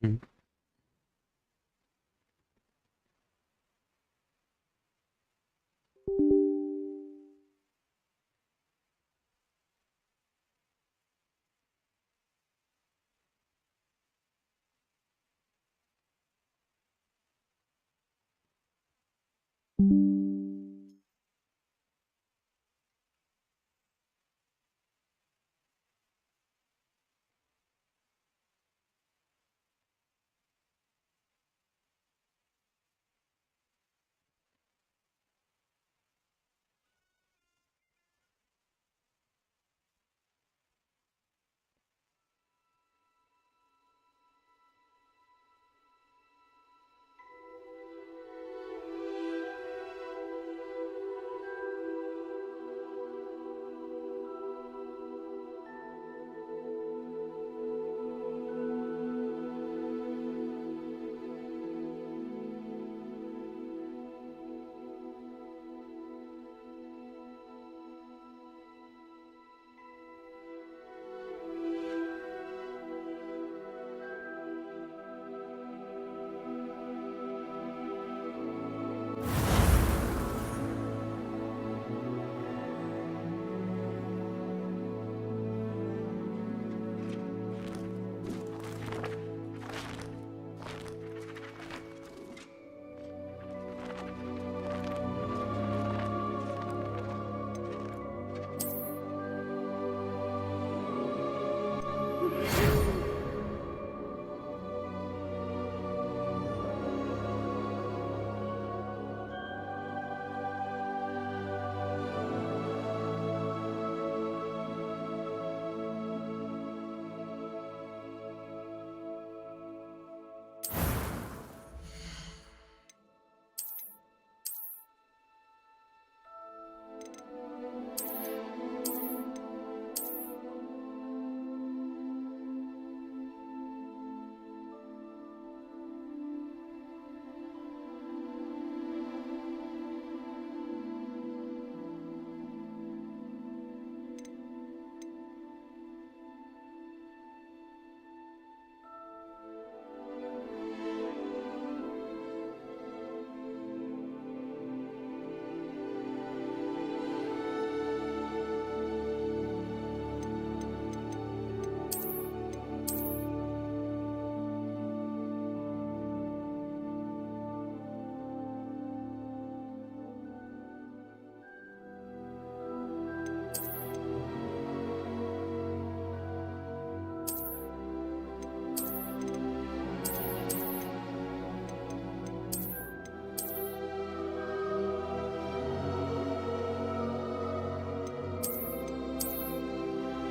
Hmm.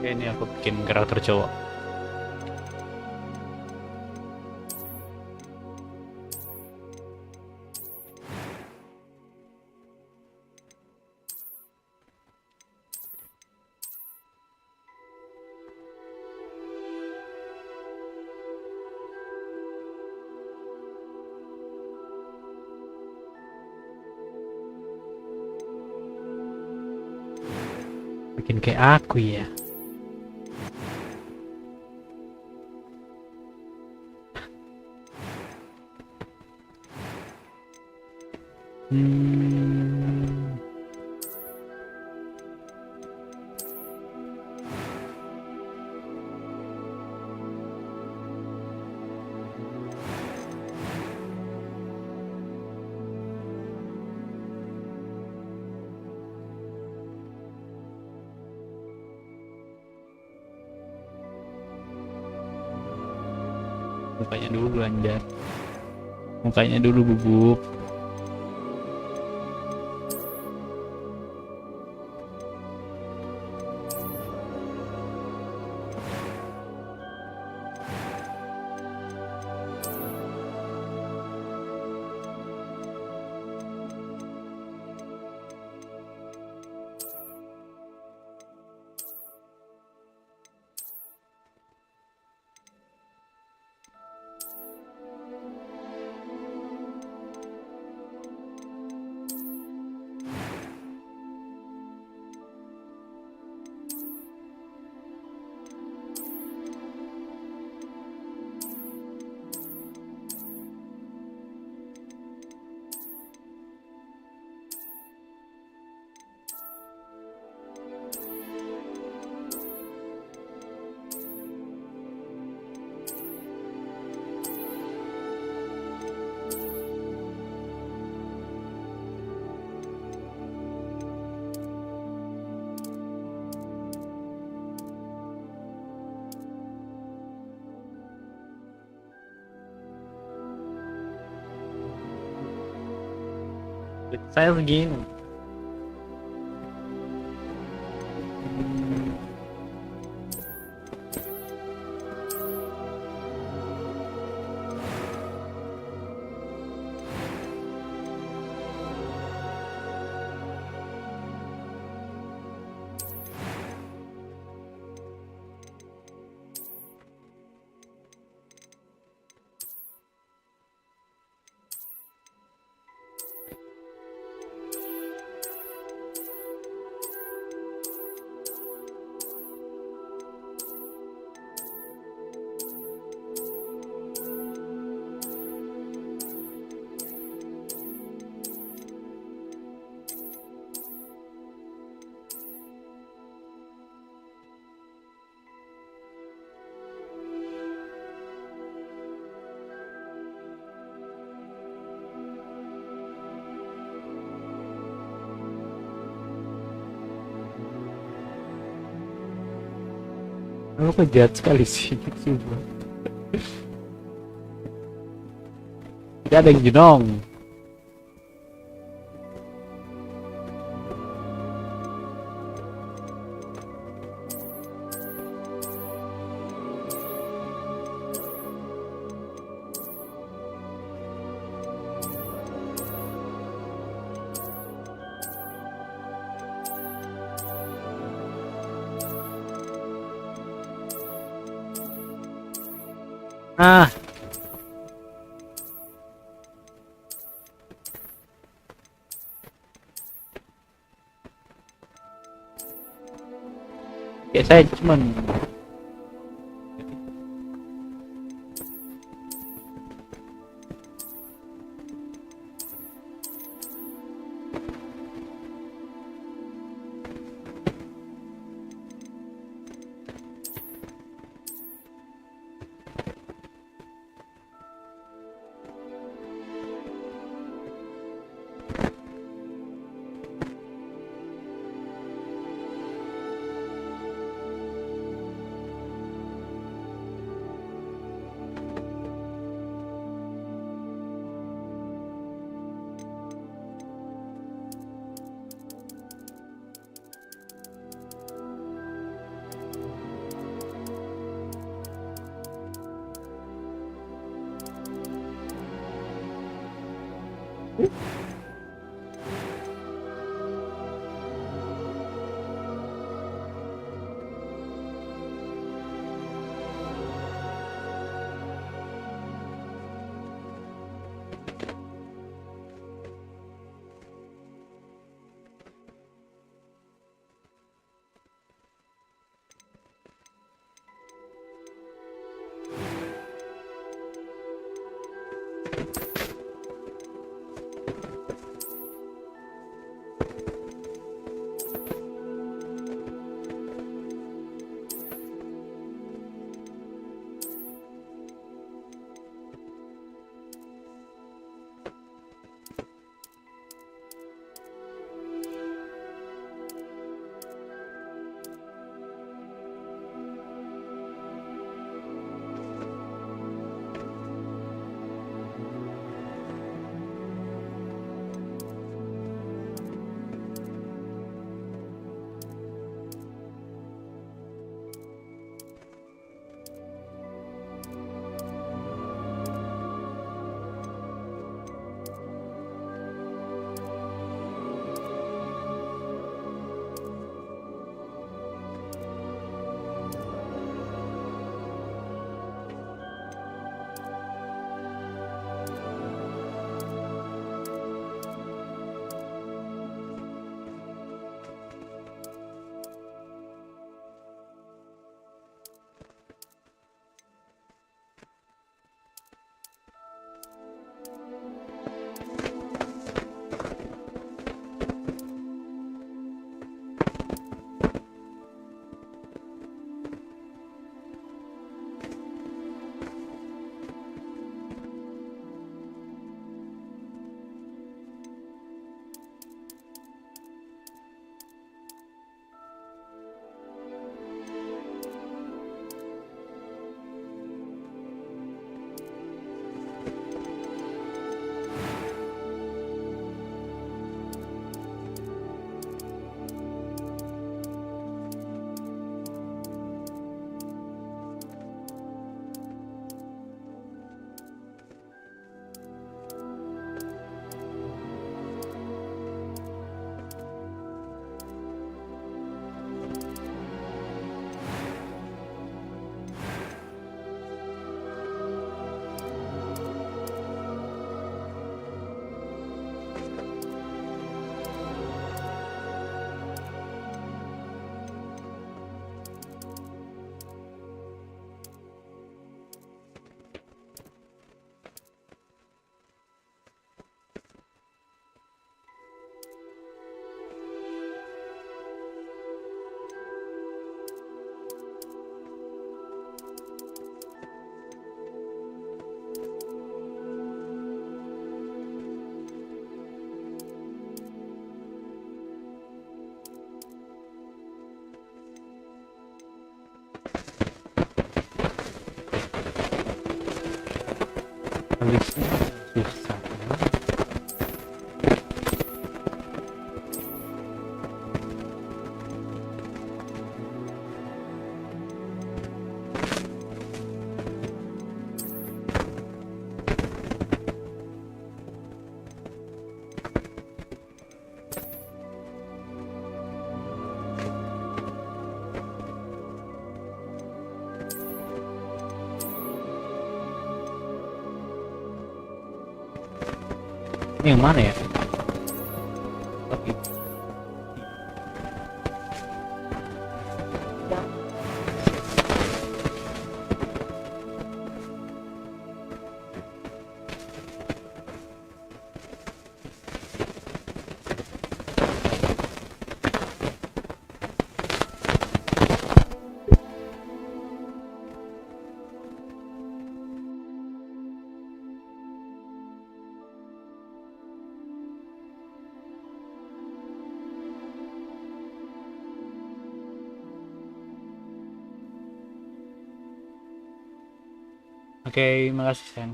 Oke, ini aku bikin karakter cowok. Bikin kayak aku ya. Hmm. Mukanya dulu anjir. Mukanya dulu bubuk. Saya segini. Lu kok jahat sekali sih, sumpah. Tidak ada yang jenong. Ah, kayak saya cuman Ini yang mana ya? Oke. Oke, makasih Sen.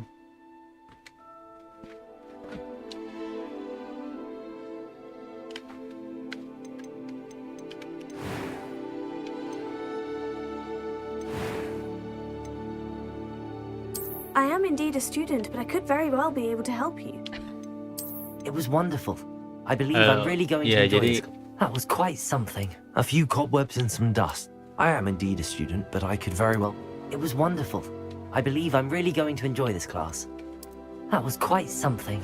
I am indeed a student, but I could very well be able to help you. It was wonderful. I believe I'm really going to enjoy this. That was quite something. A few cobwebs and some dust. I am indeed a student, but I could very well... It was wonderful. I believe I'm really going to enjoy this class. That was quite something.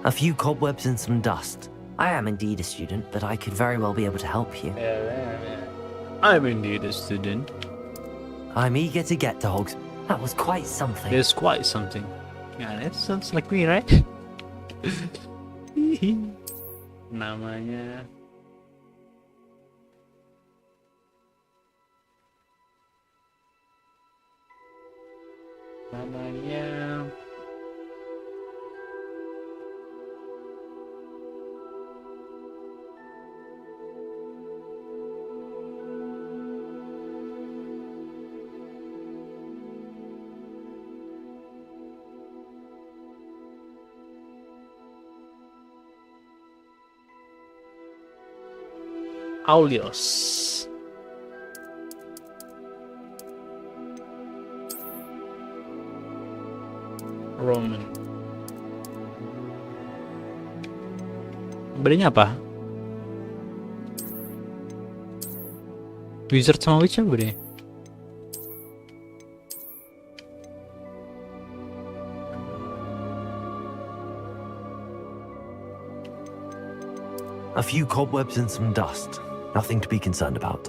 A few cobwebs and some dust. I am indeed a student, but I could very well be able to help you. I'm indeed a student. I'm eager to get to Hogs. That was quite something. There's quite something. Yeah, that sounds like me, right? Namanya Aulios. Roman. Bedanya apa? Wizard sama Witch apa bedanya? A few cobwebs and some dust. Nothing to be concerned about.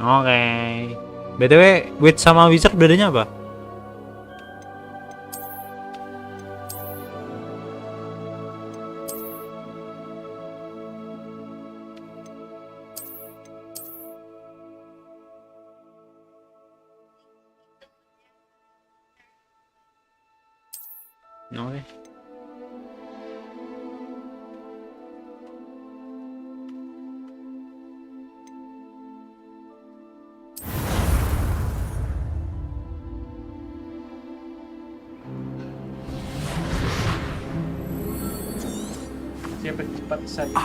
Oke. BTW, Witch sama Wizard bedanya apa? Oke. Siapa cepat saja.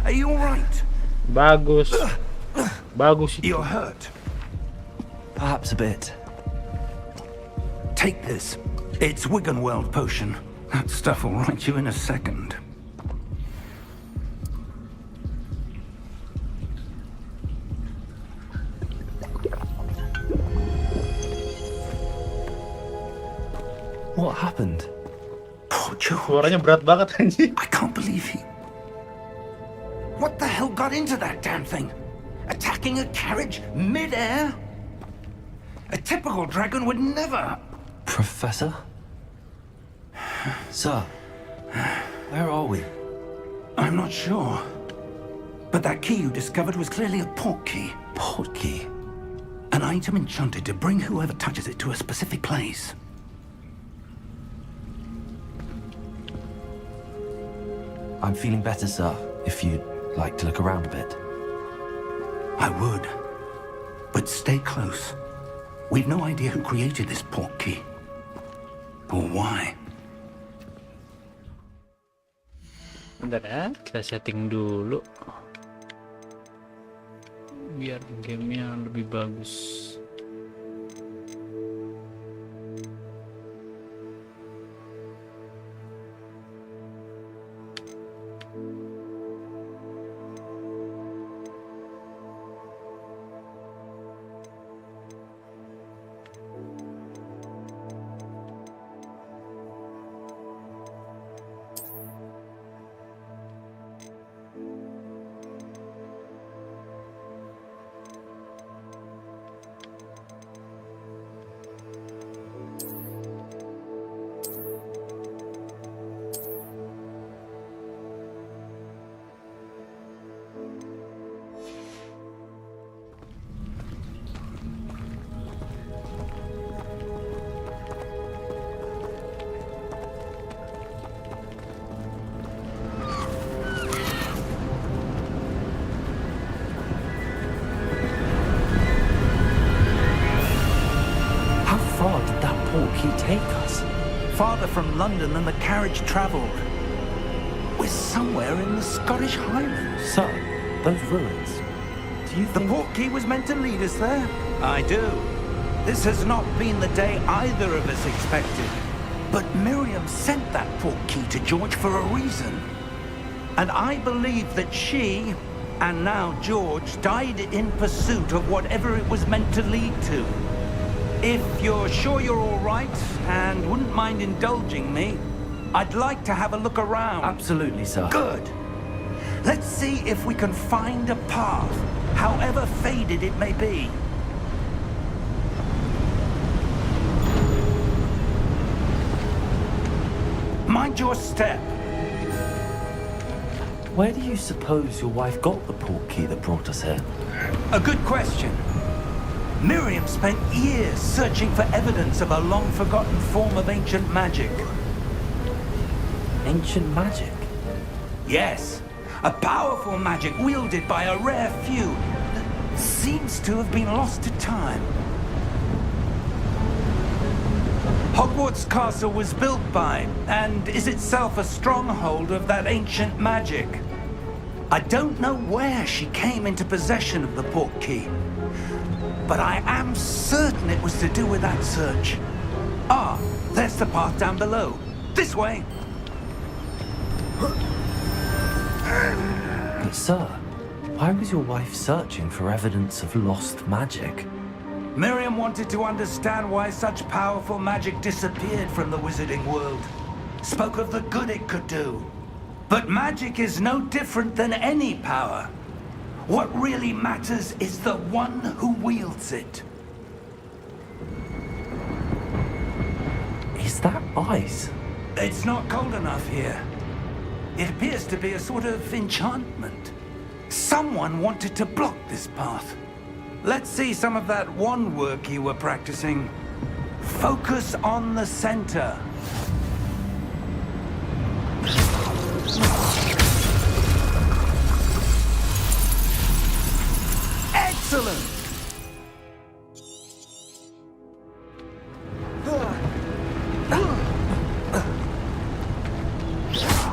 Are you all right? Bagus. Bagus itu. You're hurt. Perhaps a bit. Take this. It's Wiggenweld potion. That stuff will right you in a second. What happened? Poor George. Suaranya berat banget anjing. I can't believe he... What the hell got into that damn thing? Attacking a carriage mid-air? A typical dragon would never... Professor? Sir, where are we? I'm not sure. But that key you discovered was clearly a port key. Port key? An item enchanted to bring whoever touches it to a specific place. I'm feeling better, sir, if you'd like to look around a bit. I would. But stay close. We've no idea who created this port key. Or why. Bentar ya, kita setting dulu biar gamenya lebih bagus. portkey take us? Farther from London than the carriage travelled. We're somewhere in the Scottish Highlands. Sir, those ruins. Do you The think... portkey was meant to lead us there? I do. This has not been the day either of us expected. But Miriam sent that portkey to George for a reason. And I believe that she, and now George, died in pursuit of whatever it was meant to lead to. If you're sure you're all right, and wouldn't mind indulging me, I'd like to have a look around. Absolutely, sir. Good. Let's see if we can find a path, however faded it may be. Mind your step. Where do you suppose your wife got the portkey that brought us here? A good question. Miriam spent years searching for evidence of a long-forgotten form of ancient magic. Ancient magic? Yes, a powerful magic wielded by a rare few that seems to have been lost to time. Hogwarts Castle was built by, and is itself a stronghold of that ancient magic. I don't know where she came into possession of the portkey, but I am certain it was to do with that search. Ah, there's the path down below. This way. But sir, why was your wife searching for evidence of lost magic? Miriam wanted to understand why such powerful magic disappeared from the wizarding world. Spoke of the good it could do. But magic is no different than any power. What really matters is the one who wields it. Is that ice? It's not cold enough here. It appears to be a sort of enchantment. Someone wanted to block this path. Let's see some of that wand work you were practicing. Focus on the center. Excellent!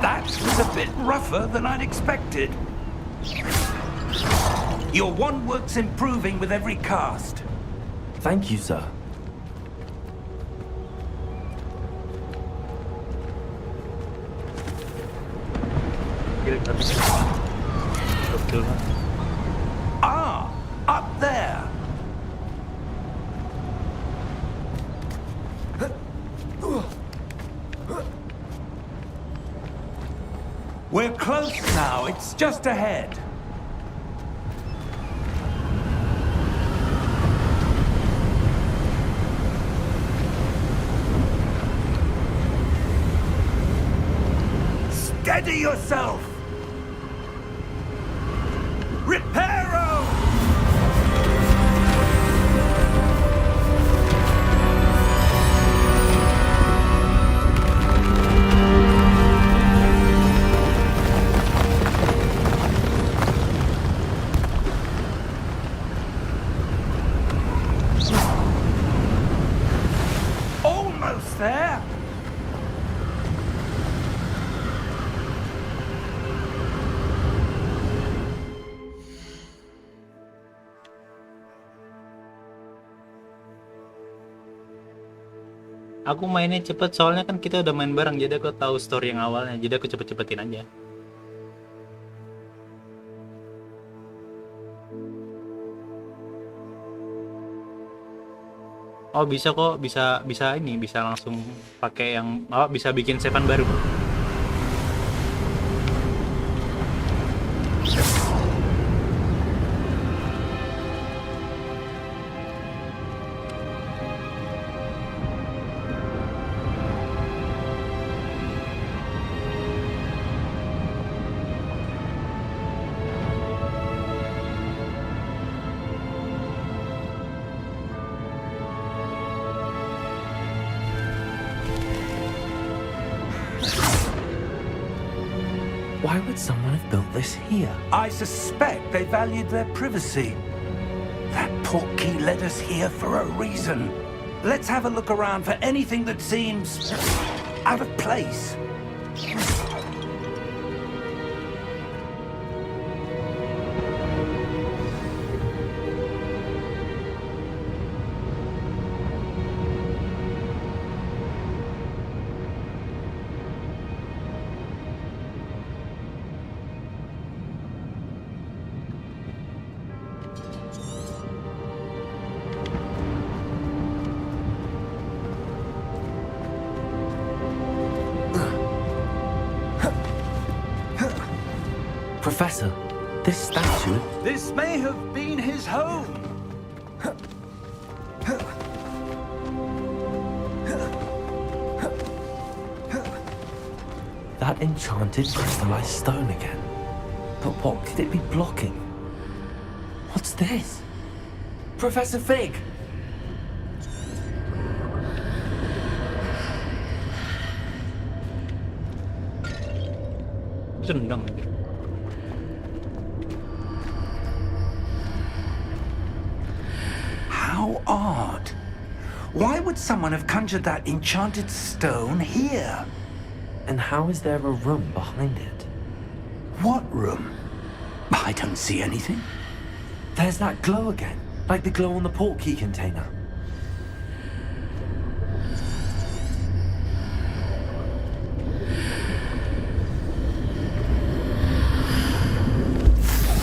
That was a bit rougher than I'd expected. Your wand work's improving with every cast. Thank you, sir. Ah, up there. We're close now. It's just ahead. Steady yourself! Reparo! Almost there! Aku mainnya cepet soalnya kan kita udah main bareng, jadi aku tahu story yang awalnya, jadi aku cepet-cepetin aja. Oh bisa kok, bisa ini, bisa langsung pakai yang, bisa bikin savean baru. Why would someone have built this here? I suspect they valued their privacy. That portkey led us here for a reason. Let's have a look around for anything that seems out of place. Professor, this statue... This may have been his home. That enchanted crystallized stone again. But what could it be blocking? What's this? Professor Fig! Cenderung. How odd. Why would someone have conjured that enchanted stone here? And how is there a room behind it? What room? I don't see anything. There's that glow again, like the glow on the portkey container.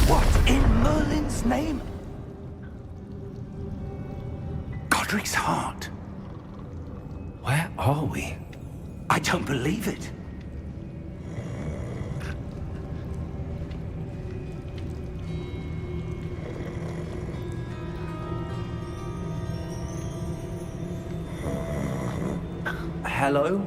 What in Merlin's name? Godric's heart. Where are we? I don't believe it. Hello?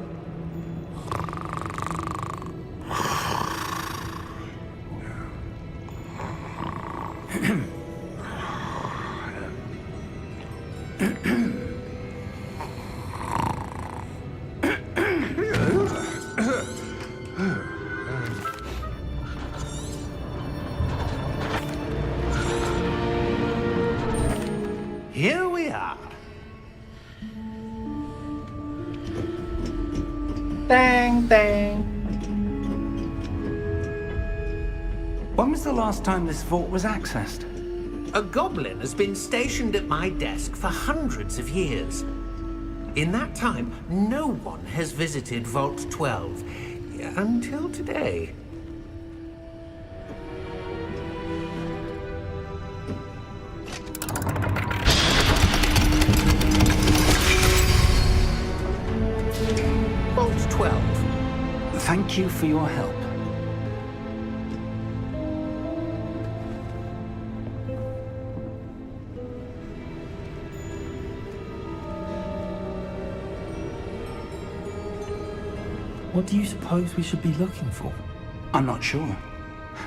Here we are. Tang tang. When was the last time this vault was accessed? A goblin has been stationed at my desk for hundreds of years. In that time, no one has visited Vault 12 until today. Vault 12. Thank you for your help. What do you suppose we should be looking for? I'm not sure.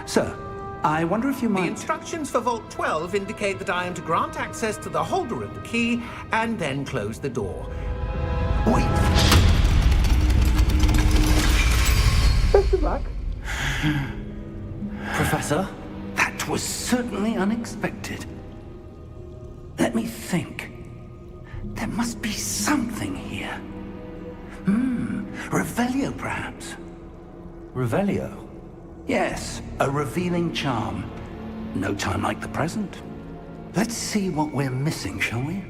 Sir, I wonder if you The might... instructions for Vault 12 indicate that I am to grant access to the holder of the key and then close the door. Wait! Best of luck. Professor? That was certainly unexpected. Let me think. There must be something here. Revelio, perhaps? Revelio? Yes, a revealing charm. No time like the present. Let's see what we're missing, shall we?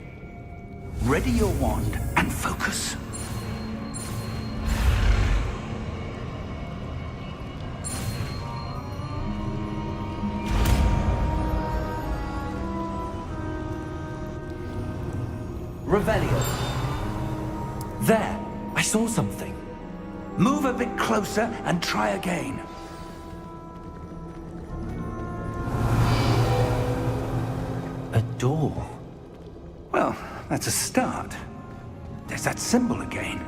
Ready your wand and focus. Revelio. There! I saw something. Move a bit closer and try again. A door. Well, that's a start. There's that symbol again.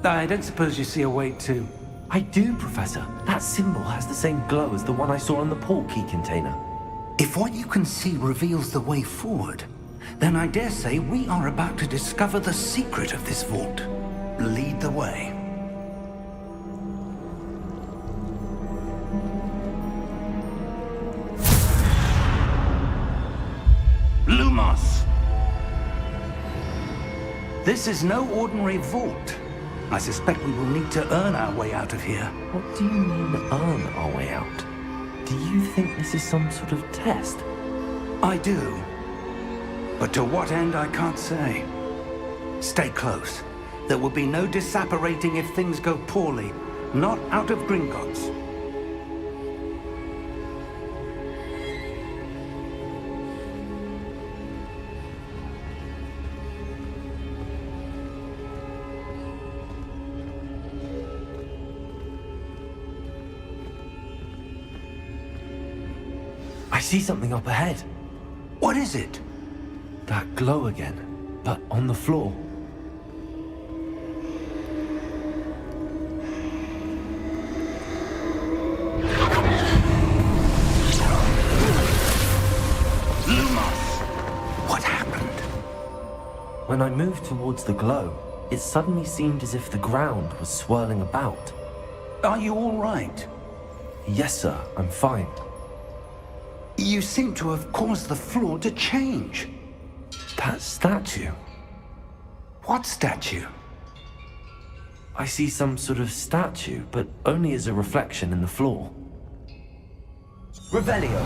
I don't suppose you see a way to... I do, Professor. That symbol has the same glow as the one I saw in the portkey container. If what you can see reveals the way forward, then I dare say we are about to discover the secret of this vault. Lead the way. Lumos! This is no ordinary vault. I suspect we will need to earn our way out of here. What do you mean, earn our way out? Do you think this is some sort of test? I do. But to what end, I can't say. Stay close. There will be no disapparating if things go poorly. Not out of Gringotts. I see something up ahead. What is it? That glow again, but on the floor. Lumos! What happened? When I moved towards the glow, it suddenly seemed as if the ground was swirling about. Are you all right? Yes, sir, I'm fine. You seem to have caused the floor to change. That statue. What statue? I see some sort of statue, but only as a reflection in the floor. Revelio,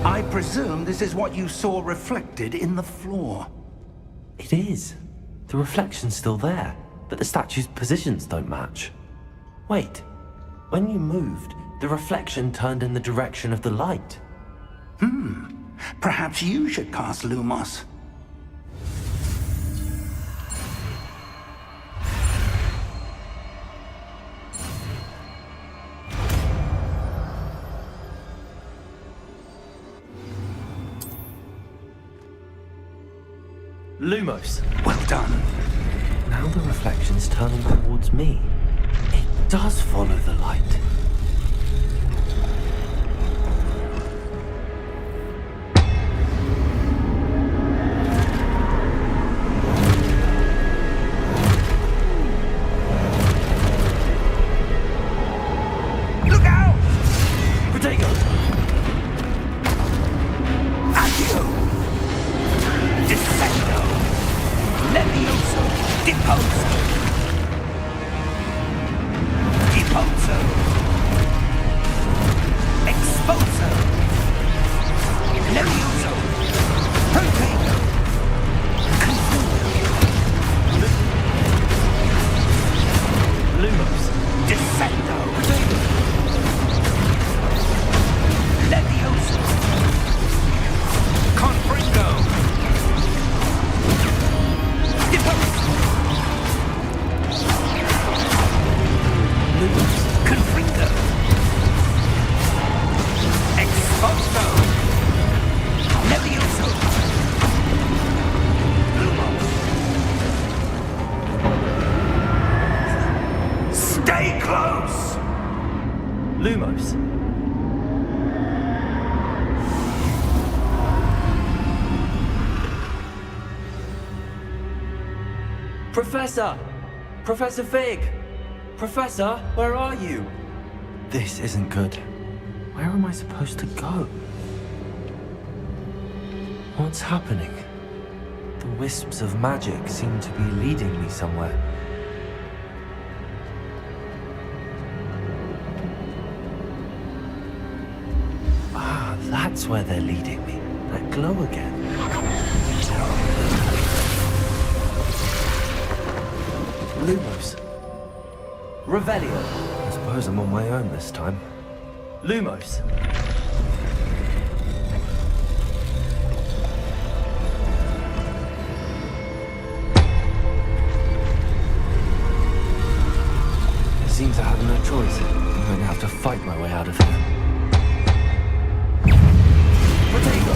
I presume this is what you saw reflected in the floor. It is. The reflection's still there, but the statue's positions don't match. Wait, when you moved, the reflection turned in the direction of the light. Perhaps you should cast Lumos. Lumos. Well done. Now the reflection's turning towards me. It does follow the light. Look out! Protego! Accio! Descendo! Levioso! Deposo! Deposo! Exposo! Levioso! Protego! Lumos. Descendo! Levioso! Confringo! Deposo! Confringo! Exposo! Levioso! Lumos! Stay close! Lumos. Professor! Professor Fig! Professor, where are you? This isn't good. Where am I supposed to go? What's happening? The wisps of magic seem to be leading me somewhere. Ah, that's where they're leading me. That glow again. Lumos. Revelio. I suppose I'm on my own this time. Lumos. It seems I have no choice. I'm going to have to fight my way out of here. Protego!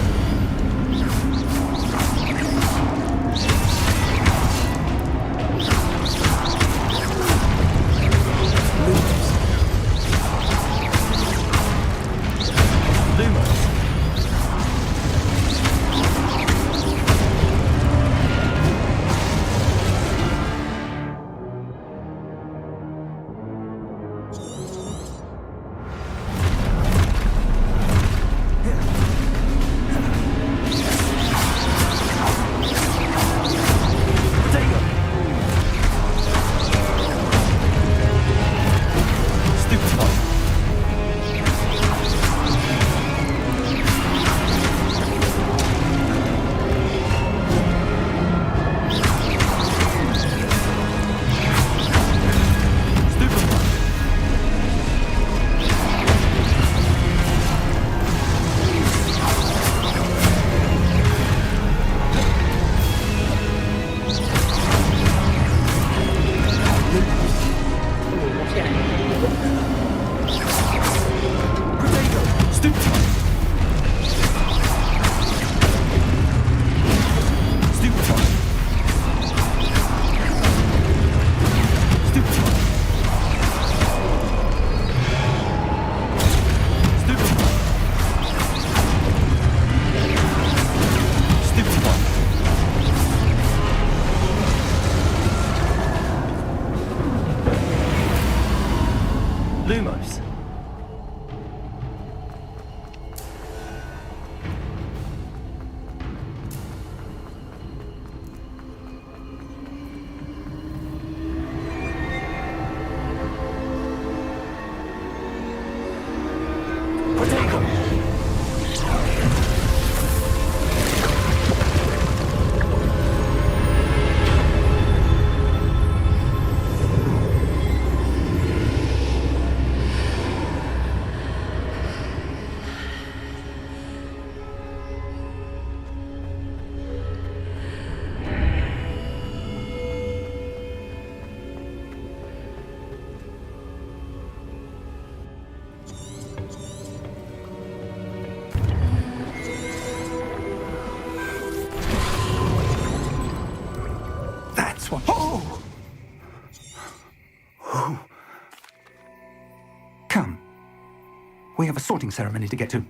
We have a sorting ceremony to get to.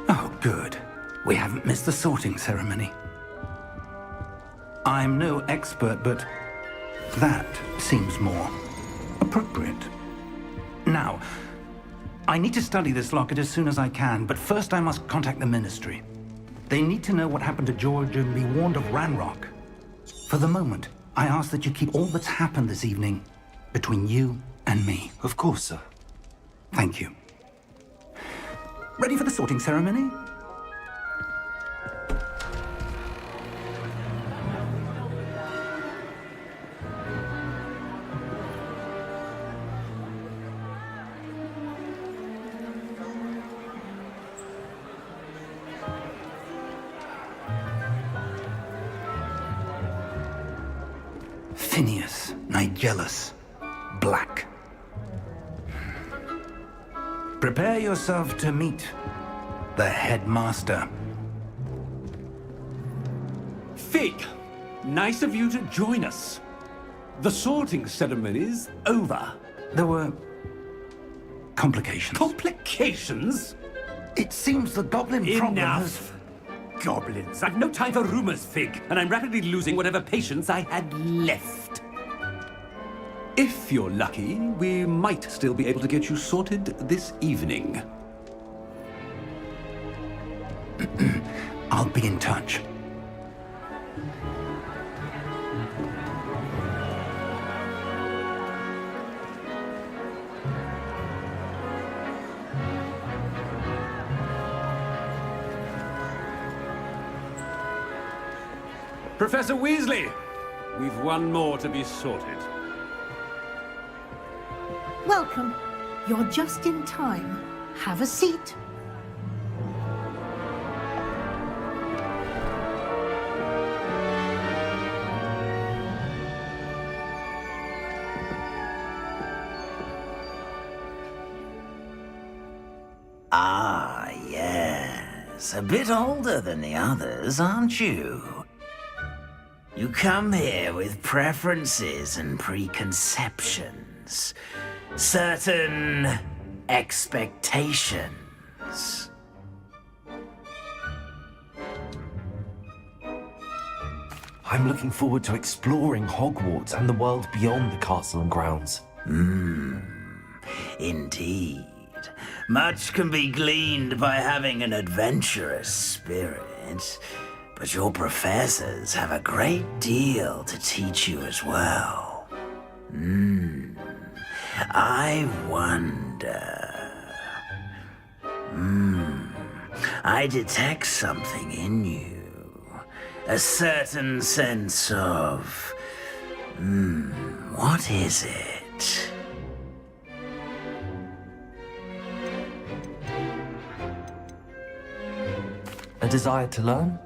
Oh, good. We haven't missed the sorting ceremony. I'm no expert, but that seems more appropriate. Now, I need to study this locket as soon as I can, but first I must contact the Ministry. They need to know what happened to George and be warned of Ranrock. For the moment, I ask that you keep all that's happened this evening between you and me. Of course, sir. Thank you. Ready for the sorting ceremony? Phineas Nigellus Black. Prepare yourself to meet the headmaster. Fig, nice of you to join us. The sorting ceremony's over. There were complications. Complications? It seems the goblin problem has... Enough! Goblins. I've no time for rumors, Fig, and I'm rapidly losing whatever patience I had left. If you're lucky, we might still be able to get you sorted this evening. I'll be in touch. Professor Weasley, we've one more to be sorted. Welcome. You're just in time. Have a seat. Ah, yes. A bit older than the others, aren't you? You come here with preferences and preconceptions. Certain expectations. I'm looking forward to exploring Hogwarts and the world beyond the castle and grounds. Indeed. Much can be gleaned by having an adventurous spirit, but your professors have a great deal to teach you as well. I wonder... I detect something in you. A certain sense of... what is it? A desire to learn?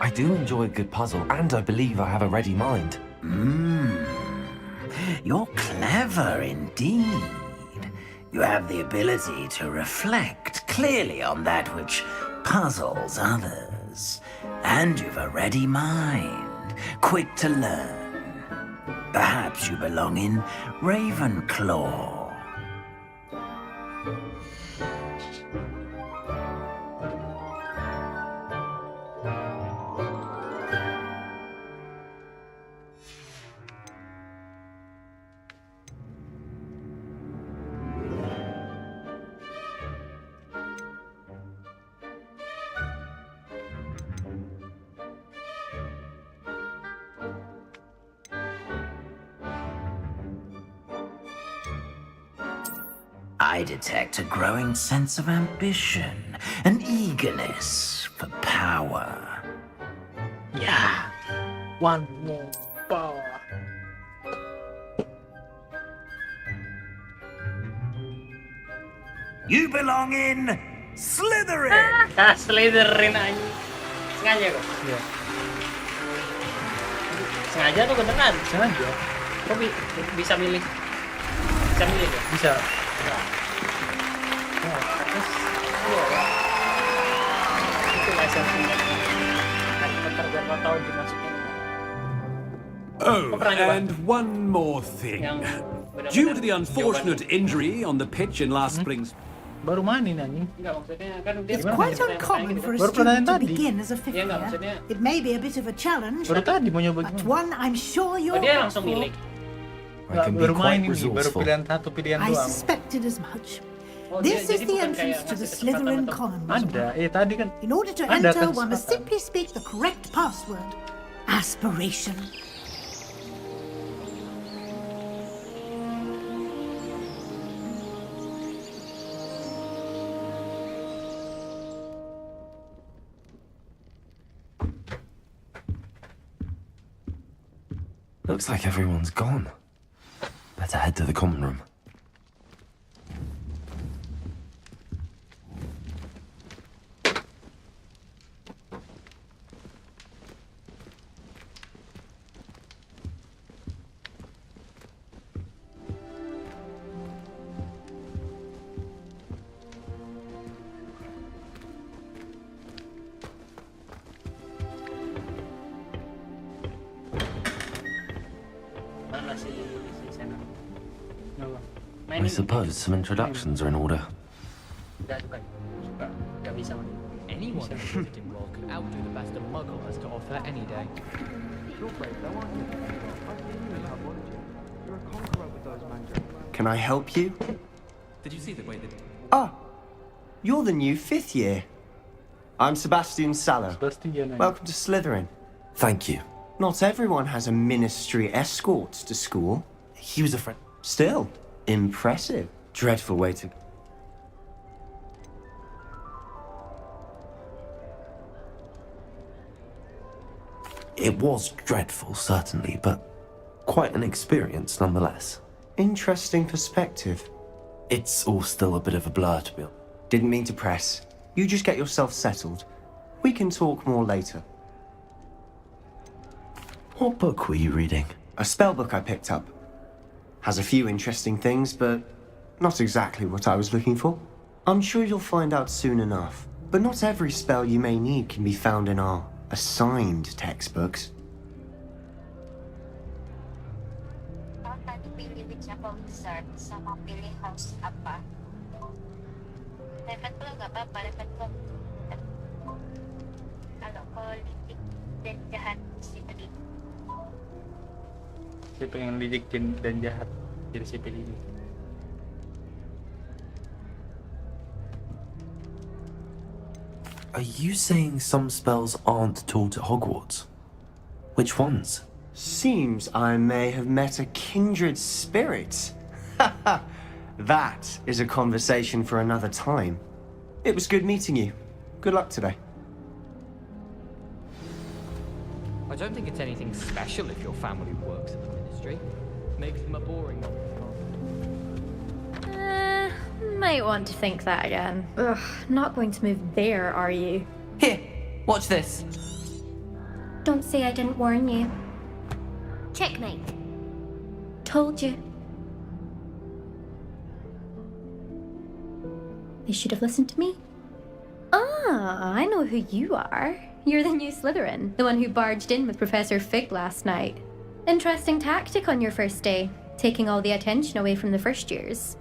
I do enjoy a good puzzle, and I believe I have a ready mind. You're clever indeed. You have the ability to reflect clearly on that which puzzles others. And you've a ready mind, quick to learn. Perhaps you belong in Ravenclaw. I detect a growing sense of ambition, an eagerness for power. Yeah. One more power. You belong in Slytherin! Slytherin anjing. Sengaja kok. Iya. Sengaja tuh beneran. Sengaja. Kok bisa milih? Bisa milih ya? Bisa. Terus iya. Itu lisensinya. Kan pekerjaan lo tahu dimasukin. Oh, and one more thing. Due to the unfortunate injury on the pitch in last spring's... Baru main ini anjing. Enggak, maksudnya kan dia It's quite uncommon for a Baru pertanyaan student to tadi. begin as a fifth Iya, nggak, year. maksudnya- It may be a bit of a challenge, Baru tadi mau nyoba but gimana? one I'm sure Oh, you're dia up langsung for. milih. I Nggak, can be baru main quite ini, baru resourceful. pilihan satu pilihan I doang. suspected as much. Oh, This dia- is jadi the bukan entrance kayak to the ngasih kesempatan Slytherin atau- Common. Ada, tadi kan In order to Ada enter, kan one must kesempatan. simply speak the correct password. Aspiration. Looks like everyone's gone. Better head to the common room. Mana si sana? I suppose some introductions are in order. Enggak suka. Enggak bisa main. Anyone in the visiting role could outdo the best a muggle has to offer any day. Can I help you? Did you see the way that... Ah, you're the new fifth year. I'm Sebastian Sallow. Sebastian. Welcome to Slytherin. Thank you. Not everyone has a ministry escort to school. He was a friend. Still, impressive. Dreadful way to... It was dreadful, certainly, but quite an experience nonetheless. Interesting perspective. It's all still a bit of a blur, to be honest. Didn't mean to press. You just get yourself settled. We can talk more later. What book were you reading? A spell book I picked up. Has a few interesting things, but not exactly what I was looking for. I'm sure you'll find out soon enough. But not every spell you may need can be found in our assigned textbooks. Siapa yang licik dan jahat jadi si pilih. Are you saying some spells aren't taught at Hogwarts? Which ones? Seems I may have met a kindred spirit. That is a conversation for another time. It was good meeting you. Good luck today. I don't think it's anything special if your family works in the ministry. Makes them a boring one. Might want to think that again. Ugh, not going to move there, are you? Here, watch this. Don't say I didn't warn you. Checkmate. Told you. They should have listened to me. Ah, I know who you are. You're the new Slytherin, the one who barged in with Professor Fig last night. Interesting tactic on your first day, taking all the attention away from the first years.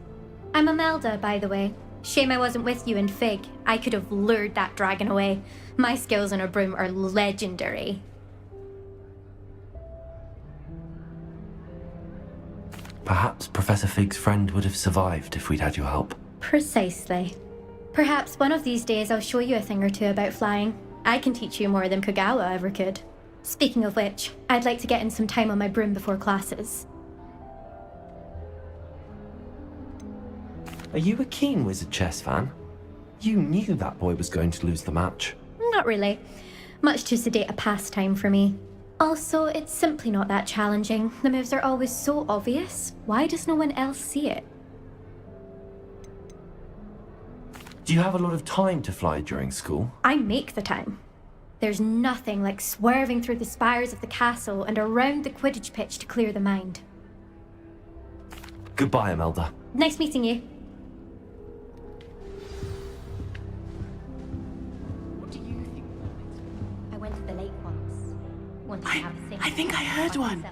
I'm Imelda, by the way. Shame I wasn't with you in Fig. I could have lured that dragon away. My skills on a broom are legendary. Perhaps Professor Fig's friend would have survived if we'd had your help. Precisely. Perhaps one of these days I'll show you a thing or two about flying. I can teach you more than Kagawa ever could. Speaking of which, I'd like to get in some time on my broom before classes. Are you a keen Wizard chess fan? You knew that boy was going to lose the match. Not really. Much too sedate a pastime for me. Also, it's simply not that challenging. The moves are always so obvious. Why does no one else see it? Do you have a lot of time to fly during school? I make the time. There's nothing like swerving through the spires of the castle and around the Quidditch pitch to clear the mind. Goodbye, Imelda. Nice meeting you. What do you think? I went to the lake once. Wanted to have a sing. I think I heard one.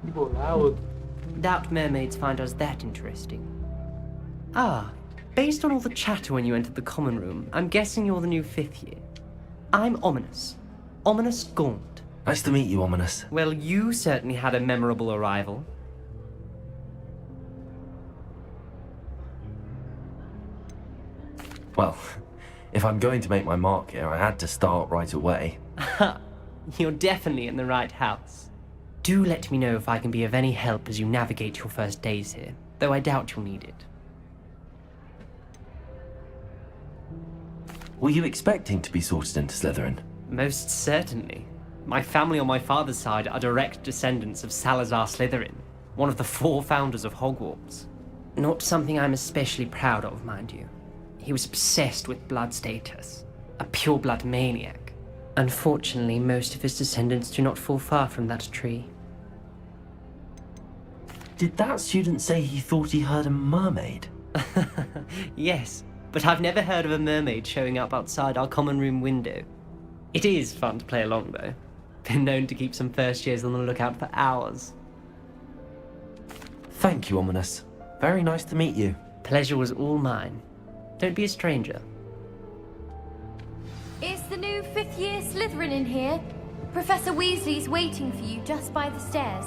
Di bawah laut. Doubt mermaids find us that interesting. Ah, based on all the chatter when you entered the common room, I'm guessing you're the new 5th year. I'm Ominous. Ominous Gaunt. Nice to meet you, Ominous. Well, you certainly had a memorable arrival. Well, if I'm going to make my mark here, I had to start right away. You're definitely in the right house. Do let me know if I can be of any help as you navigate your first days here, though I doubt you'll need it. Were you expecting to be sorted into Slytherin? Most certainly. My family on my father's side are direct descendants of Salazar Slytherin, one of the 4 founders of Hogwarts. Not something I'm especially proud of, mind you. He was obsessed with blood status, a pure-blood maniac. Unfortunately, most of his descendants do not fall far from that tree. Did that student say he thought he heard a mermaid? Yes, but I've never heard of a mermaid showing up outside our common room window. It is fun to play along, though. Been known to keep some first years on the lookout for hours. Thank you, Ominous. Very nice to meet you. Pleasure was all mine. Don't be a stranger. Is the new 5th year Slytherin in here? Professor Weasley's waiting for you just by the stairs.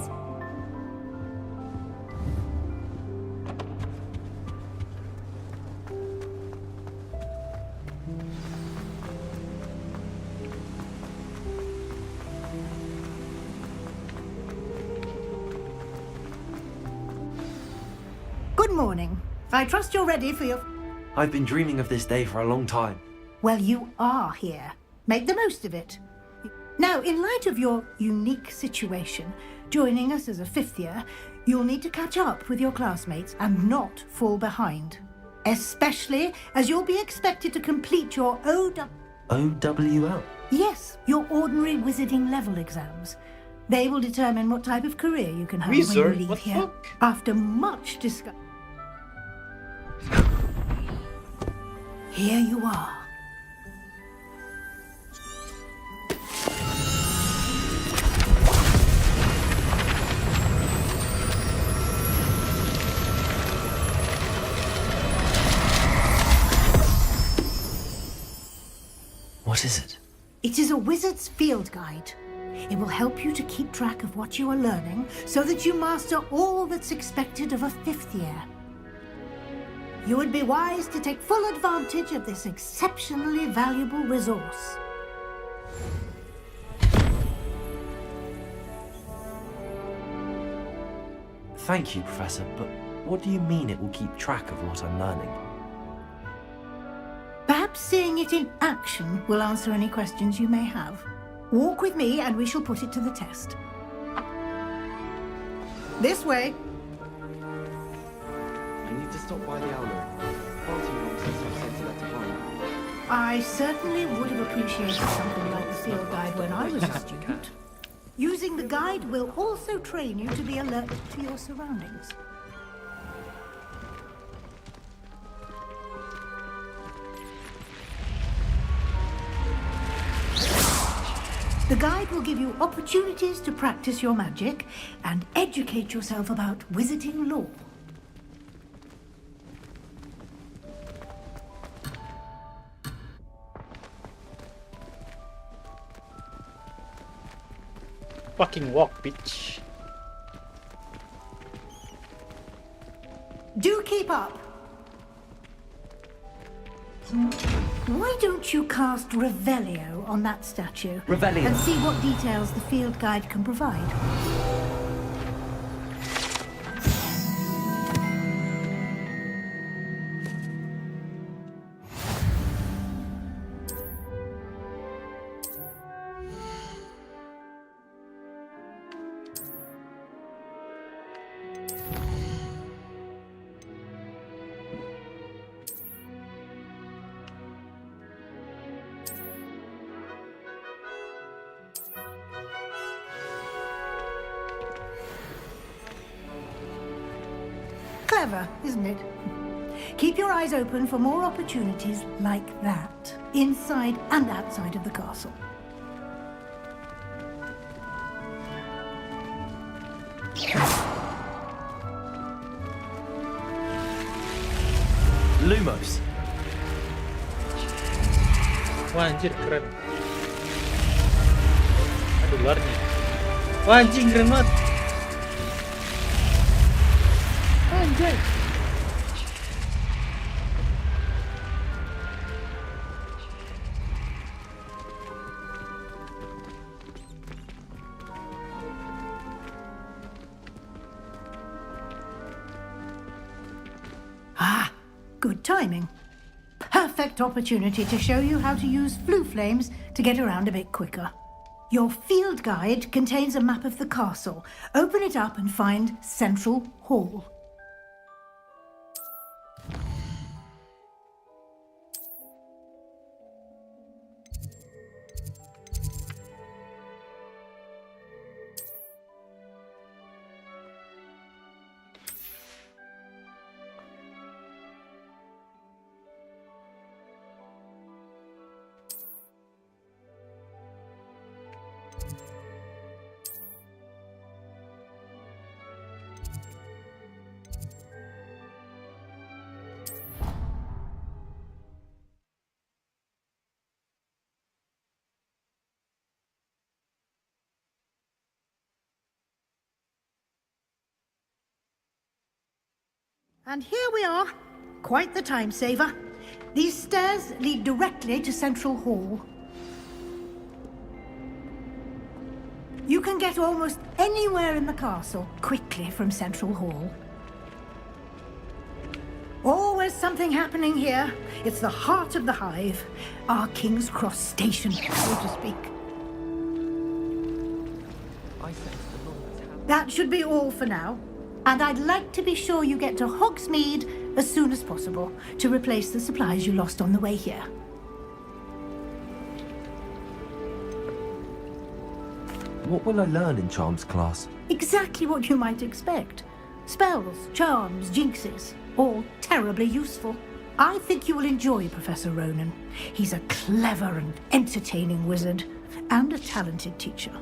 Good morning. I trust you're ready for your... I've been dreaming of this day for a long time. Well, you are here. Make the most of it. Now, in light of your unique situation, joining us as a 5th year, you'll need to catch up with your classmates and not fall behind. Especially as you'll be expected to complete your OWL? Yes, your ordinary wizarding level exams. They will determine what type of career you can have when you Wizard? leave What the here. fuck? After much discussion... Here you are. What is it? It is a wizard's field guide. It will help you to keep track of what you are learning so that you master all that's expected of a 5th year. You would be wise to take full advantage of this exceptionally valuable resource. Thank you, Professor, but what do you mean it will keep track of what I'm learning? Perhaps seeing it in action will answer any questions you may have. Walk with me and we shall put it to the test. This way. I need to stop by the owlet. Far too long since I've sent a letter home. I certainly would have appreciated something like the field guide when I was a student. Using the guide will also train you to be alert to your surroundings. The guide will give you opportunities to practice your magic and educate yourself about wizarding lore. Fucking walk, bitch. Do keep up. Why don't you cast Revelio on that statue? Revelio. And see what details the field guide can provide. Clever, isn't it? Keep your eyes open for more opportunities like that, inside and outside of the castle. Lumos. Wah anjir keren. Aduh luarnya. Wah anjing keren banget. Anjir. Good timing. Perfect opportunity to show you how to use flue flames to get around a bit quicker. Your field guide contains a map of the castle. Open it up and find Central Hall. And here we are. Quite the time saver. These stairs lead directly to Central Hall. You can get almost anywhere in the castle quickly from Central Hall. Always something happening here. It's the heart of the hive. Our King's Cross station, so to speak. That should be all for now. And I'd like to be sure you get to Hogsmeade as soon as possible to replace the supplies you lost on the way here. What will I learn in Charms class? Exactly what you might expect. Spells, charms, jinxes, all terribly useful. I think you will enjoy Professor Ronan. He's a clever and entertaining wizard, and a talented teacher.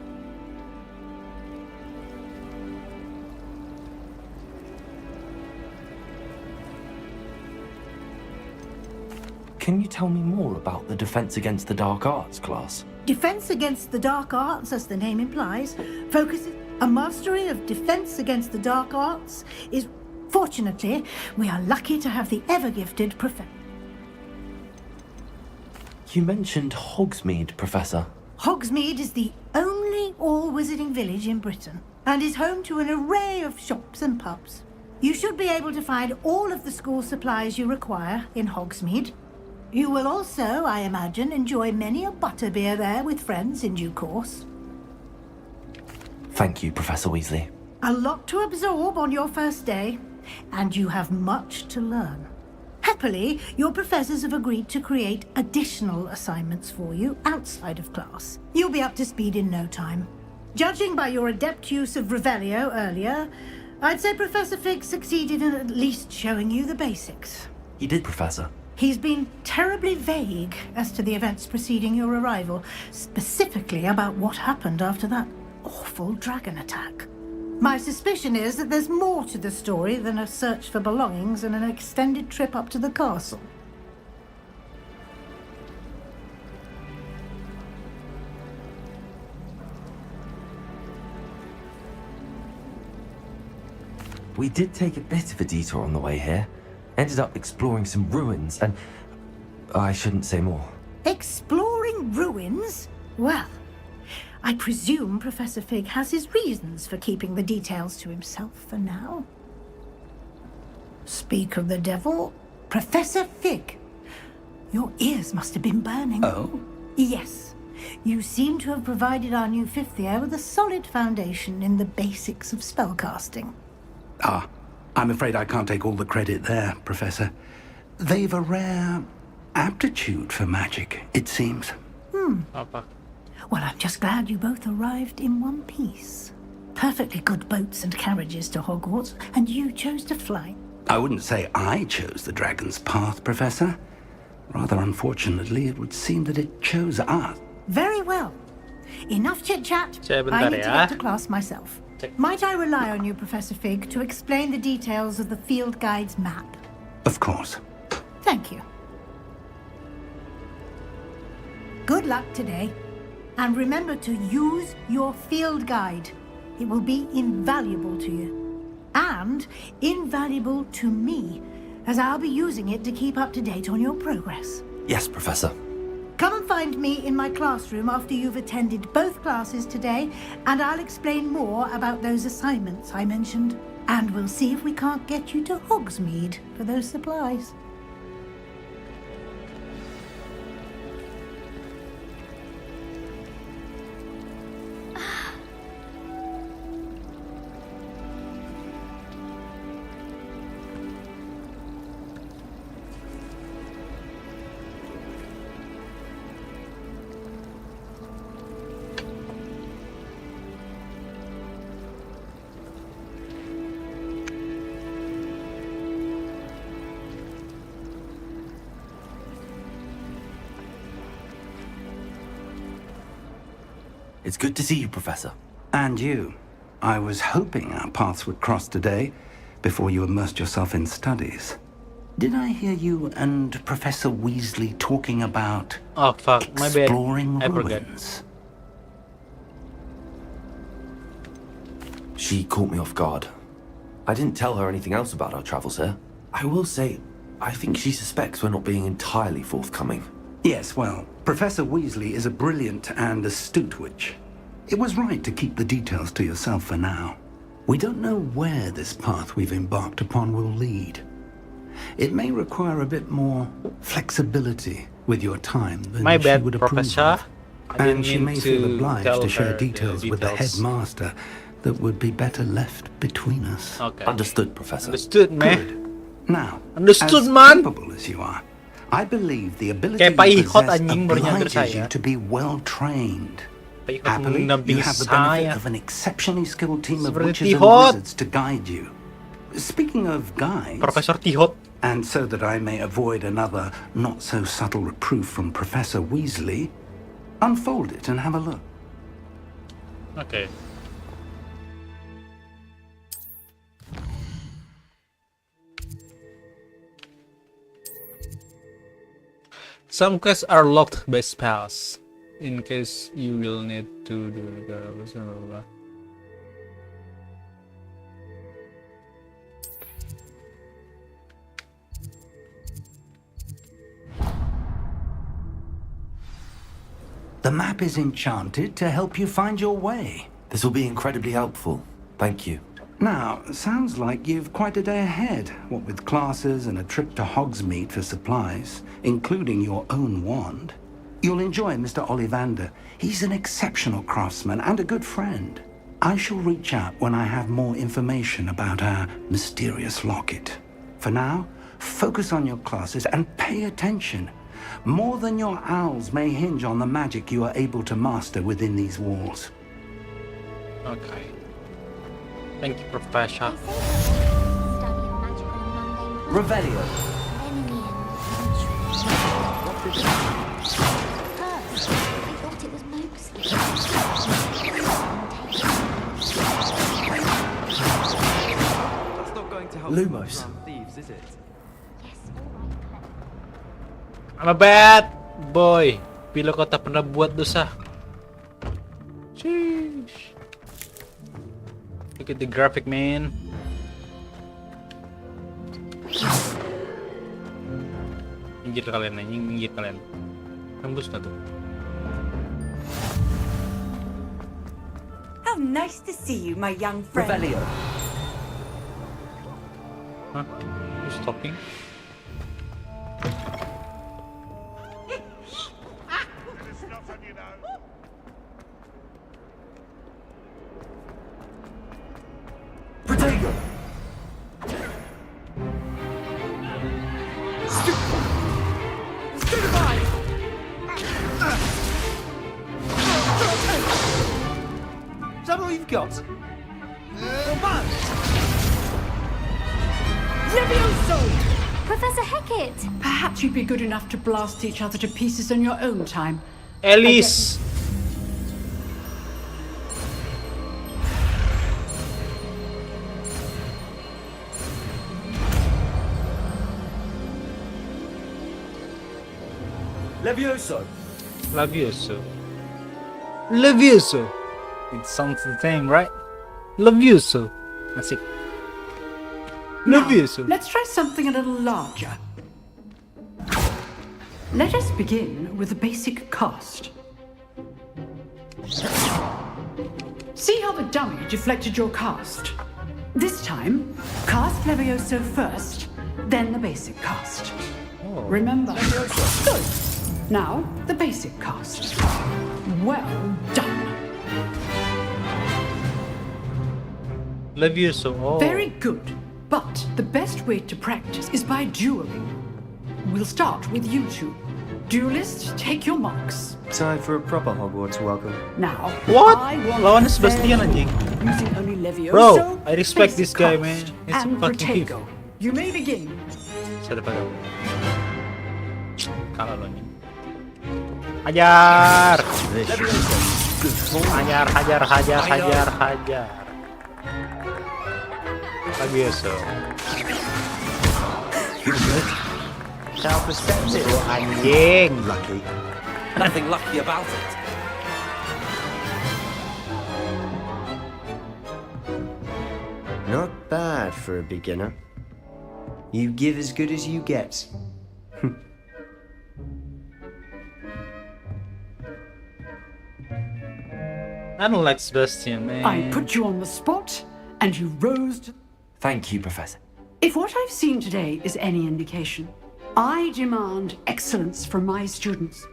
Can you tell me more about the Defense Against the Dark Arts class? Defense Against the Dark Arts, as the name implies, focuses a mastery of defense against the dark arts is... Fortunately, we are lucky to have the ever-gifted Professor. You mentioned Hogsmeade, Professor. Hogsmeade is the only all-wizarding village in Britain and is home to an array of shops and pubs. You should be able to find all of the school supplies you require in Hogsmeade. You will also, I imagine, enjoy many a butterbeer there with friends in due course. Thank you, Professor Weasley. A lot to absorb on your first day, and you have much to learn. Happily, your professors have agreed to create additional assignments for you outside of class. You'll be up to speed in no time. Judging by your adept use of Revelio earlier, I'd say Professor Fig succeeded in at least showing you the basics. He did, Professor. He's been terribly vague as to the events preceding your arrival, specifically about what happened after that awful dragon attack. My suspicion is that there's more to the story than a search for belongings and an extended trip up to the castle. We did take a bit of a detour on the way here. Ended up exploring some ruins and... I shouldn't say more. Exploring ruins? Well, I presume Professor Fig has his reasons for keeping the details to himself for now. Speak of the devil, Professor Fig. Your ears must have been burning. Oh? Yes. You seem to have provided our new fifth year with a solid foundation in the basics of spellcasting. Ah, I'm afraid I can't take all the credit there, Professor. They've a rare aptitude for magic, it seems. Apa? Well, I'm just glad you both arrived in one piece. Perfectly good boats and carriages to Hogwarts, and you chose to fly. I wouldn't say I chose the dragon's path, Professor. Rather unfortunately, it would seem that it chose us. Very well. Enough chit-chat. Sebentar I need to ya. get to class myself. Might I rely on you, Professor Fig, to explain the details of the field guide's map? Of course. Thank you. Good luck today. And remember to use your field guide. It will be invaluable to you. And invaluable to me, as I'll be using it to keep up to date on your progress. Yes, Professor. Come and find me in my classroom after you've attended both classes today, and I'll explain more about those assignments I mentioned. And we'll see if we can't get you to Hogsmeade for those supplies. It's good to see you, Professor. And you. I was hoping our paths would cross today, before you immersed yourself in studies. Did I hear you and Professor Weasley talking about Oh fuck, my bad. exploring I forgot. ruins? She caught me off guard. I didn't tell her anything else about our travels here. I will say, I think she suspects we're not being entirely forthcoming. Yes, well, Professor Weasley is a brilliant and astute witch. It was right to keep the details to yourself for now. We don't know where this path we've embarked upon will lead. It may require a bit more flexibility with your time than My she bad, would approve Professor. of. I didn't And she mean may feel to obliged tell to share her the details with the details. headmaster that would be better left between us. Okay. Understood, Professor. Understood, man. Good. Now, Understood, as man. capable as you are, I believe the ability Kayak you paihot possess anjing baru nyamper obliges saya. you to be well trained. Paihot Happily, you mendampingi have the benefit saya. of an exceptionally skilled team of Seperti witches and Tihot. wizards to guide you. Speaking of guides, Profesor Tihot. and so that I may avoid another not-so-subtle reproof from Professor Weasley, unfold it and have a look. Okay. Some quests are locked by spells. In case you will need to do the The map is enchanted to help you find your way. This will be incredibly helpful. Thank you. Now, sounds like you've quite a day ahead, what with classes and a trip to Hogsmeade for supplies, including your own wand. You'll enjoy Mr. Ollivander. He's an exceptional craftsman and a good friend. I shall reach out when I have more information about our mysterious locket. For now, focus on your classes and pay attention. More than your owls may hinge on the magic you are able to master within these walls. Okay. Thank you, Professor. Revelio. That's not going to help Lumos. thieves, is it? I'm a bad boy. Bila kau tak pernah buat dosa. Sheesh. Look at the graphic, man. Minggir kalian, anjing, minggir kalian. Tembus nggak tuh? How nice to see you, my young friend. Revelio. Huh? Who's talking? Protego. Is that all you've got? Levioso! Professor Hecat! Perhaps you'd be good enough to blast each other to pieces on your own time. Alice! Levioso! Levioso. Levioso! It sounds the same, right? Levioso. That's it. Levioso. Let's try something a little larger. Let us begin with the basic cast. See how the dummy deflected your cast? This time, cast Levioso first, then the basic cast. Oh. Remember? Levioso. Good. Now, the basic cast. Well done. Levioso. Oh. Very good. But the best way to practice is by dueling. We'll start with you two. Duelists, take your marks. Time for a proper Hogwarts welcome. Now, What? I want Lawan is Sebastian anjing. using only Levioso. Bro, I respect this guy, basic man. cast, He's a and fucking thief. Protego. You may begin. Sa depan ako. Kakalo niya. Hajar! Hajar, hajar, hajar, hajar, hajar. Levioso. You're good. Self-perceptive. Anjing! Lucky. Nothing lucky about it. Not bad for a beginner. You give as good as you get. I don't like Sebastian, man. I put you on the spot, and you rose to... Thank you, Professor. If what I've seen today is any indication, I demand excellence from my students.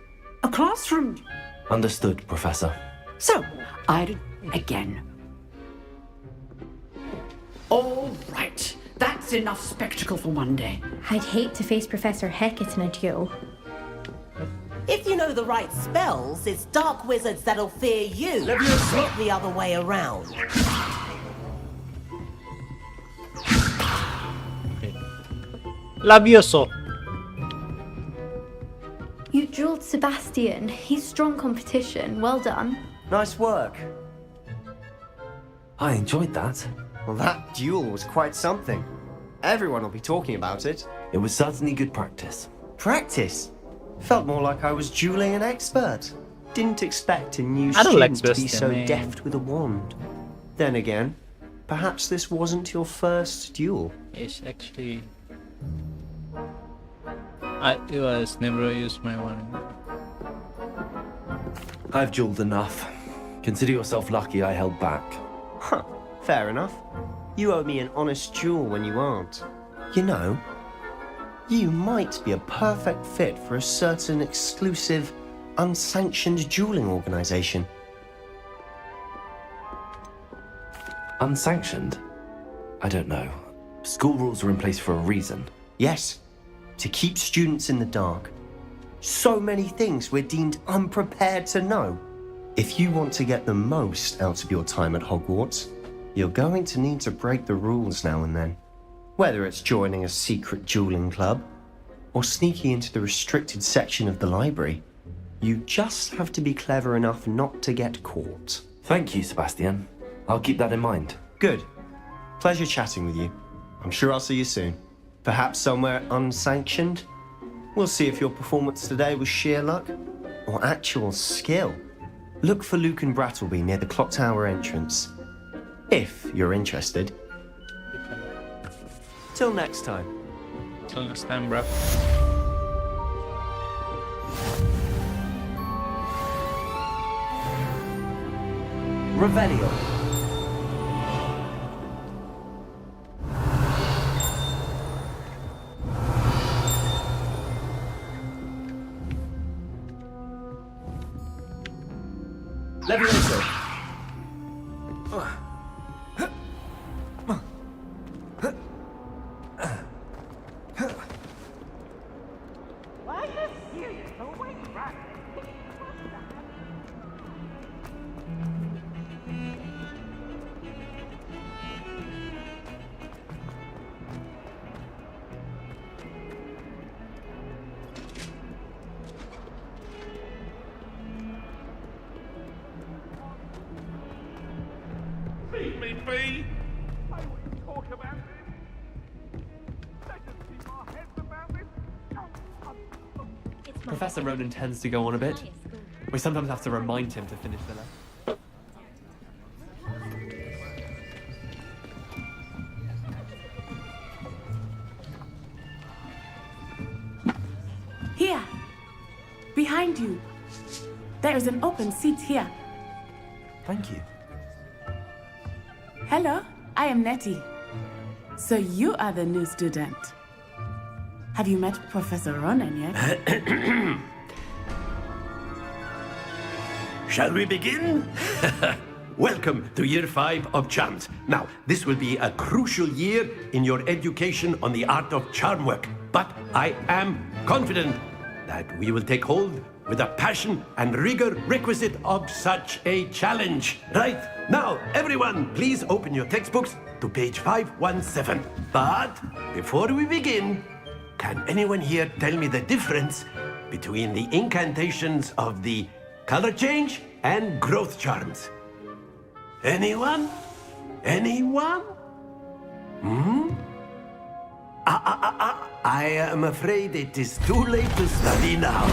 A classroom... Understood, Professor. So, again. All right. That's enough spectacle for one day. I'd hate to face Professor Hecat in a duel. If you know the right spells, it's dark wizards that'll fear you, not the other way around. Levioso. You dueled Sebastian. He's strong competition. Well done. Nice work. I enjoyed that. Well, that duel was quite something. Everyone will be talking about it. It was certainly good practice. Practice? Felt more like I was dueling an expert. Didn't expect a new I don't like student to be so Sebastian, man. deft with a wand. Then again, perhaps this wasn't your first duel. It's actually... it was never used my one. I've dueled enough. Consider yourself lucky I held back. Huh, fair enough. You owe me an honest duel when you aren't. You know, you might be a perfect fit for a certain exclusive, unsanctioned dueling organization. Unsanctioned? I don't know. School rules are in place for a reason. Yes, to keep students in the dark. So many things we're deemed unprepared to know. If you want to get the most out of your time at Hogwarts, you're going to need to break the rules now and then. Whether it's joining a secret dueling club, or sneaking into the restricted section of the library, you just have to be clever enough not to get caught. Thank you, Sebastian. I'll keep that in mind. Good. Pleasure chatting with you. I'm sure I'll see you soon. Perhaps somewhere unsanctioned? We'll see if your performance today was sheer luck or actual skill. Look for Luke and Brattleby near the clock tower entrance. If you're interested. Till next time. Till next time, bro. Revelio. Levioso. Professor Ronan tends to go on a bit. We sometimes have to remind him to finish the lesson. Here! Behind you! There is an open seat here. Thank you. Hello, I am Nettie. So you are the new student. Have you met Professor Ronan yet? Shall we begin? Welcome to Year 5 of Charms. Now, this will be a crucial year in your education on the art of charm work. But I am confident that we will take hold with the passion and rigor requisite of such a challenge. Right? Now, everyone, please open your textbooks to page 517. But before we begin, can anyone here tell me the difference between the incantations of the color change and growth charms? Anyone? Anyone? I am afraid it is too late to study now.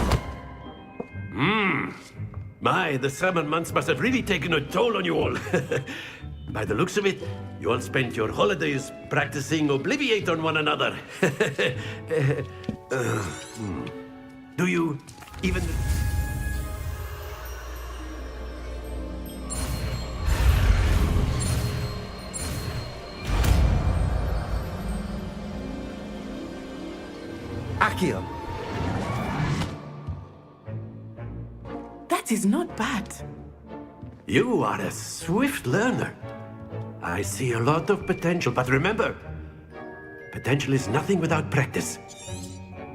My, the summer months must have really taken a toll on you all. By the looks of it, you all spent your holidays practicing Obliviate on one another. Do you even... Akio. That is not bad. You are a swift learner. I see a lot of potential, but remember, potential is nothing without practice.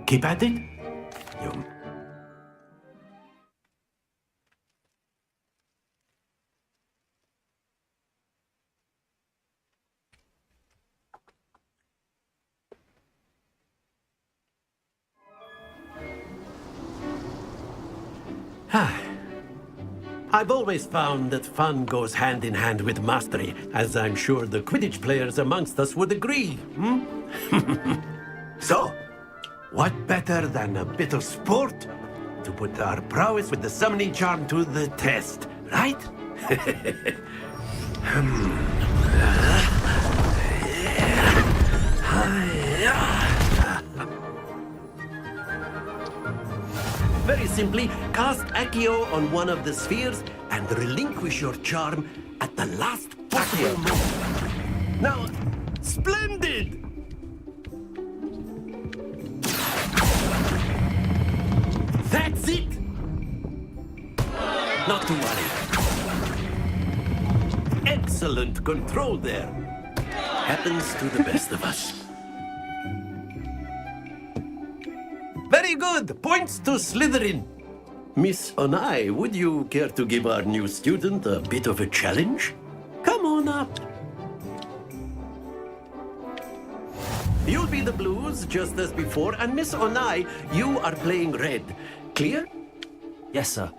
Keep at it. You... I've always found that fun goes hand in hand with mastery, as I'm sure the Quidditch players amongst us would agree. So, what better than a bit of sport to put our prowess with the summoning charm to the test, right? Very simply, cast Accio on one of the spheres and relinquish your charm at the last possible moment. Now, splendid! That's it! Not to worry. Excellent control there. Happens to the best of us. Very good! Points to Slytherin. Miss Onai, would you care to give our new student a bit of a challenge? Come on up. You'll be the blues, just as before, and Miss Onai, you are playing red. Clear? Yes, sir.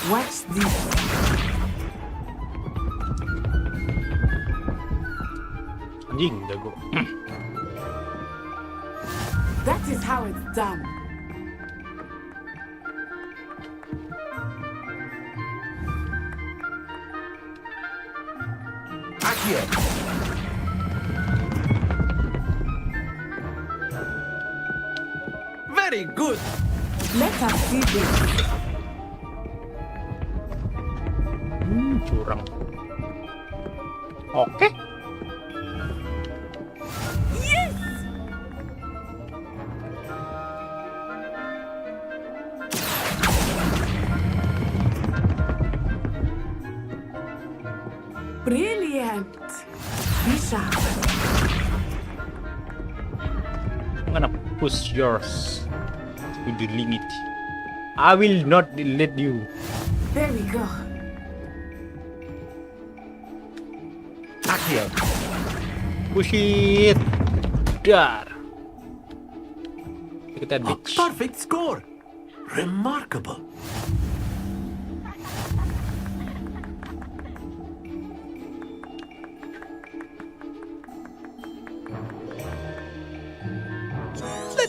What's this? Anjing, dago. That is how it's done. Accio. Very good. Let us see this. Curang. Oke. Yes! Brilliant. Be sharp. I'm gonna push yours to the limit. I will not let you. There we go. Accio. Push it. Dar. Look at that A bitch. perfect score. Remarkable.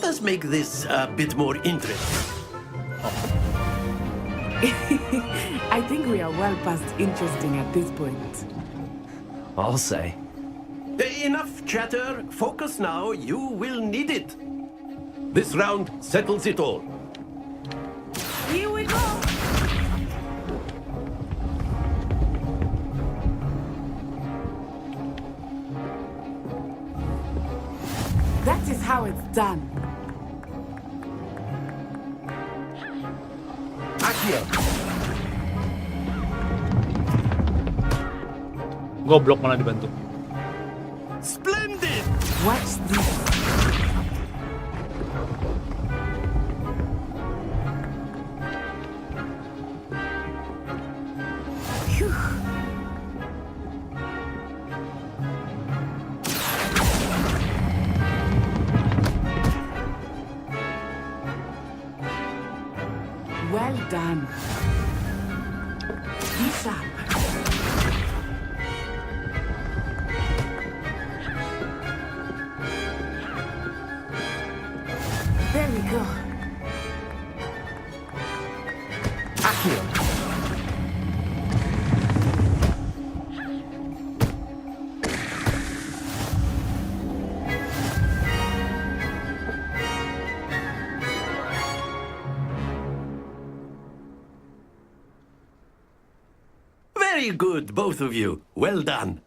let us make this a bit more interesting. I think we are well past interesting at this point. I'll say. Enough chatter. Focus now. You will need it. This round settles it all. Here we go! That is how it's done. Accio. Goblok malah dibantu. Splendid! Watch this. Phew. Well done. Be sharp. There we go. Accio. Very good, both of you. Well done.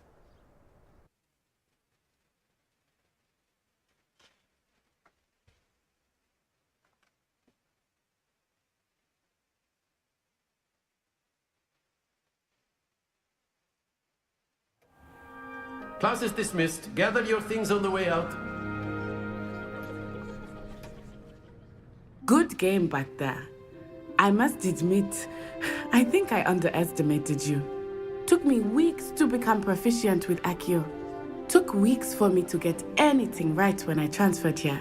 Class is dismissed. Gather your things on the way out. Good game back there. I must admit, I think I underestimated you. Took me weeks to become proficient with Accio. Took weeks for me to get anything right when I transferred here.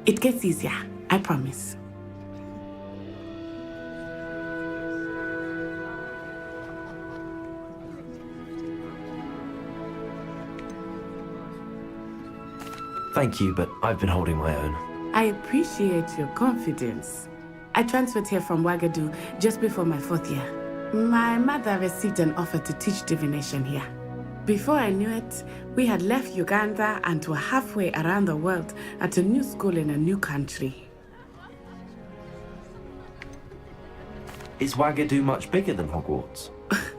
It gets easier, I promise. Thank you, but I've been holding my own. I appreciate your confidence. I transferred here from Ouagadougou just before my 4th year. My mother received an offer to teach divination here. Before I knew it, we had left Uganda and were halfway around the world at a new school in a new country. Is Ouagadougou much bigger than Hogwarts?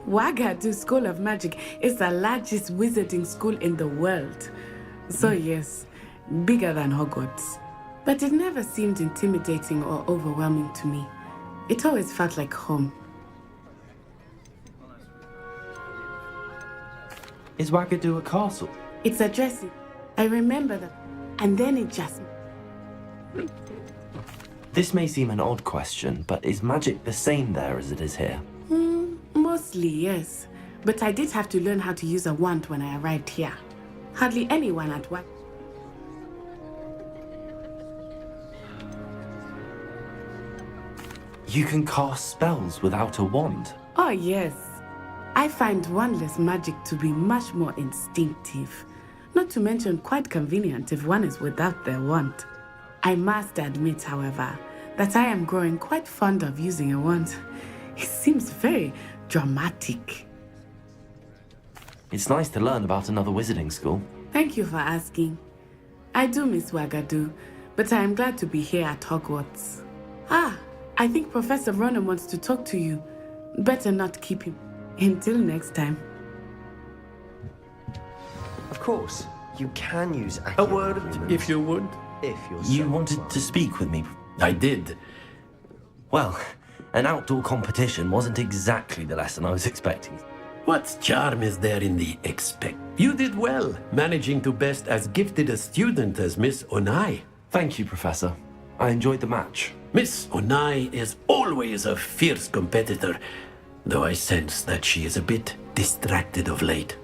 Ouagadougou School of Magic is the largest wizarding school in the world. So yes, bigger than Hogwarts. But it never seemed intimidating or overwhelming to me. It always felt like home. Is Ouagadougou a castle? It's a dressing. I remember that. And then it just... This may seem an odd question, but is magic the same there as it is here? Mostly, yes. But I did have to learn how to use a wand when I arrived here. Hardly anyone at work. You can cast spells without a wand? Oh, yes. I find wandless magic to be much more instinctive. Not to mention quite convenient if one is without their wand. I must admit, however, that I am growing quite fond of using a wand. It seems very dramatic. It's nice to learn about another wizarding school. Thank you for asking. I do miss Ouagadougou, but I am glad to be here at Hogwarts. Ah, I think Professor Ronan wants to talk to you. Better not keep him. Until next time. Of course, you can use A word, if you would. If you're You so wanted inclined. to speak with me? I did. Well, an outdoor competition wasn't exactly the lesson I was expecting. What charm is there in the expect? You did well, managing to best as gifted a student as Miss Onai. Thank you, Professor. I enjoyed the match. Miss Onai is always a fierce competitor, though I sense that she is a bit distracted of late.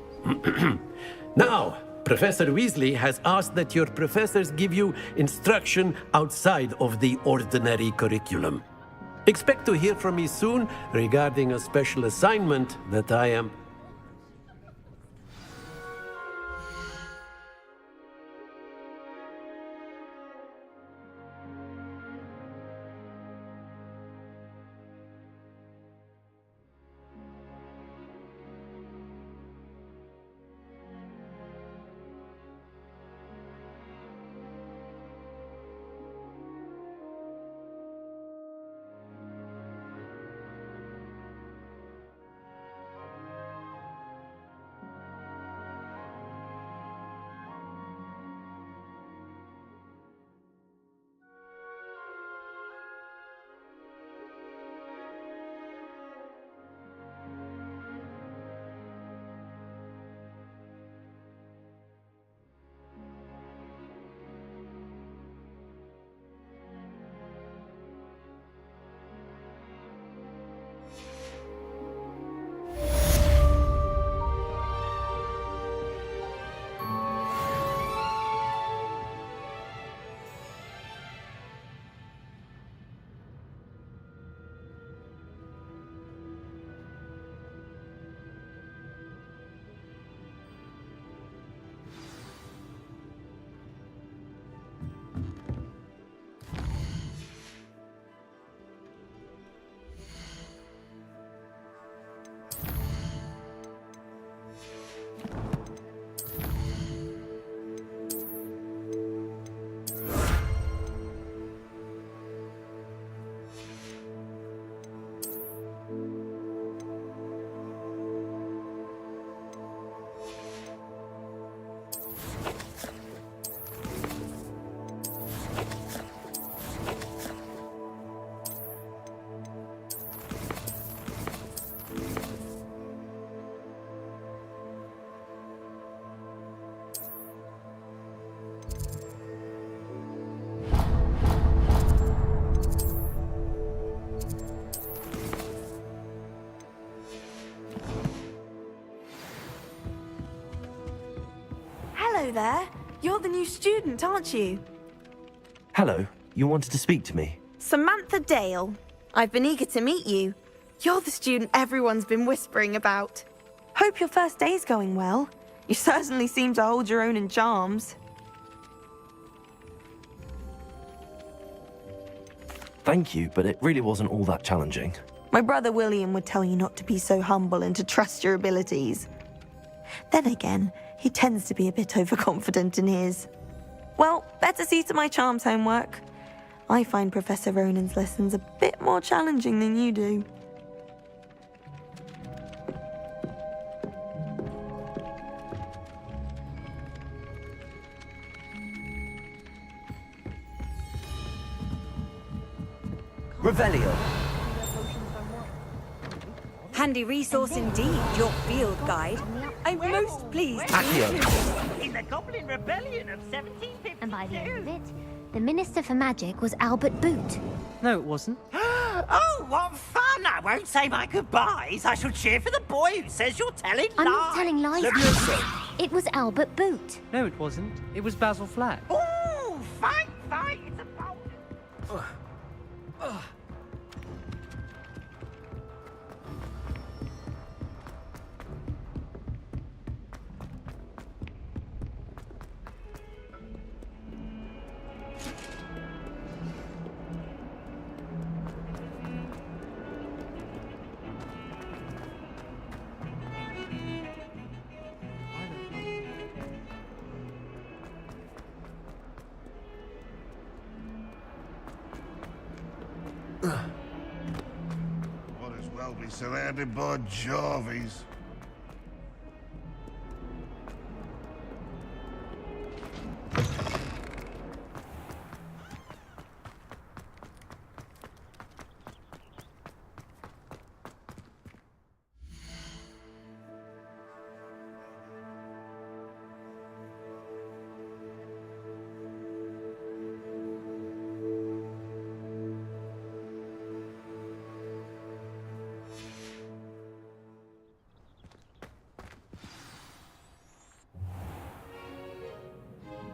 Now, Professor Weasley has asked that your professors give you instruction outside of the ordinary curriculum. Expect to hear from me soon regarding a special assignment that I am... there. You're the new student, aren't you? Hello, you wanted to speak to me? Samantha Dale. I've been eager to meet you. You're the student everyone's been whispering about. Hope your first day's going well. You certainly seem to hold your own in charms. Thank you, but it really wasn't all that challenging. My brother William would tell you not to be so humble and to trust your abilities. Then again, he tends to be a bit overconfident in his. Well, better see to my charms homework. I find Professor Ronan's lessons a bit more challenging than you do. Revelio. Handy resource indeed, your field guide. I'm most pleased to Accio. In the Goblin Rebellion of 1752. And by the end of it, the Minister for Magic was Albert Boot. No, it wasn't. Oh, what fun! I won't say my goodbyes. I shall cheer for the boy who says you're telling lies. I'm not telling lies. It was Albert Boot. No, it wasn't. It was Basil Flack. Oh, fight! It's a bold... Might as well be surrounded by Jarvies.